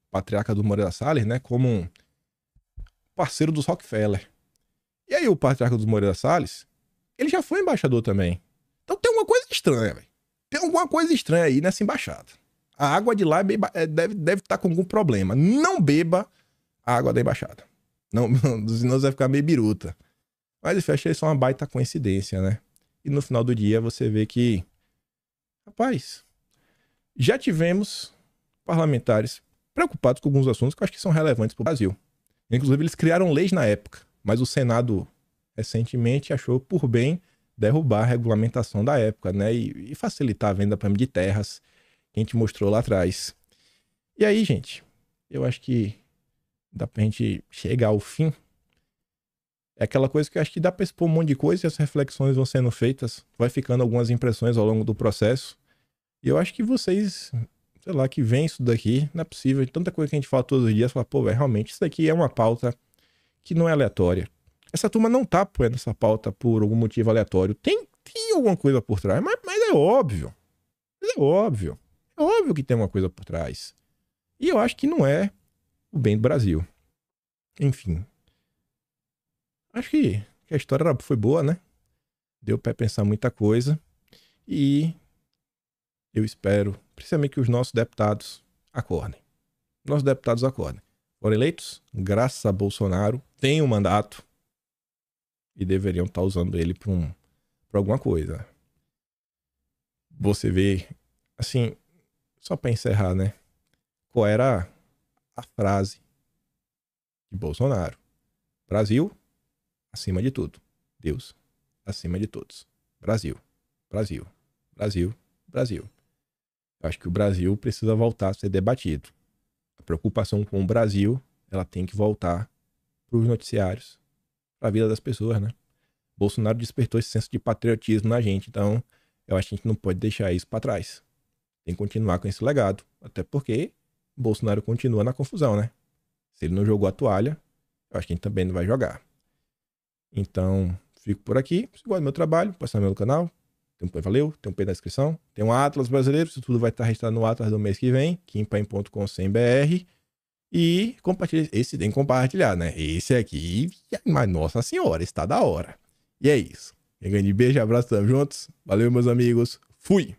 patriarca do Moreira Salles, né, como um parceiro dos Rockefeller. E aí o patriarca dos Moreira Salles, ele já foi embaixador também. Então tem alguma coisa estranha, velho. Tem alguma coisa estranha aí nessa embaixada. A água de lá deve estar com algum problema. Não beba a água da embaixada. Não, senão você vai ficar meio biruta. Mas enfim, achei isso uma baita coincidência, né? E no final do dia você vê que, rapaz, já tivemos parlamentares preocupados com alguns assuntos que eu acho que são relevantes para o Brasil. Inclusive, eles criaram leis na época, mas o Senado recentemente achou por bem derrubar a regulamentação da época, né? E facilitar a venda de terras que a gente mostrou lá atrás. E aí, gente, eu acho que dá pra gente chegar ao fim. É aquela coisa que eu acho que dá pra expor um monte de coisa e as reflexões vão sendo feitas. Vai ficando algumas impressões ao longo do processo. E eu acho que vocês, sei lá, que veem isso daqui, não é possível. Tanta coisa que a gente fala todos os dias, fala, pô, velho, realmente isso daqui é uma pauta que não é aleatória. Essa turma não tá apoiando essa pauta por algum motivo aleatório. Tem alguma coisa por trás, mas é óbvio. É óbvio. É óbvio que tem uma coisa por trás. E eu acho que não é o bem do Brasil. Enfim. Acho que a história foi boa, né? Deu pra pensar muita coisa. E eu espero, principalmente, que os nossos deputados acordem. Nossos deputados acordem. Foram eleitos, graças a Bolsonaro, têm um mandato e deveriam estar usando ele para alguma coisa. Você vê, assim, só para encerrar, né? Qual era a frase de Bolsonaro? Brasil, acima de tudo. Deus, acima de todos. Brasil, Brasil, Brasil, Brasil. Eu acho que o Brasil precisa voltar a ser debatido. A preocupação com o Brasil, ela tem que voltar para os noticiários, para a vida das pessoas, né? Bolsonaro despertou esse senso de patriotismo na gente, então eu acho que a gente não pode deixar isso para trás. Tem que continuar com esse legado, até porque Bolsonaro continua na confusão, né? Se ele não jogou a toalha, eu acho que a gente também não vai jogar. Então, fico por aqui. Se gosta do meu trabalho, pode estar no meu canal. Valeu, tem um P na descrição. Tem um Atlas brasileiro, isso tudo vai estar registrado no Atlas do mês que vem, kimpaim.com.br. E compartilha. Esse tem que compartilhar, né? Esse aqui, mas nossa senhora, está da hora. E é isso. Um grande beijo, abraço, tamo juntos. Valeu, meus amigos. Fui!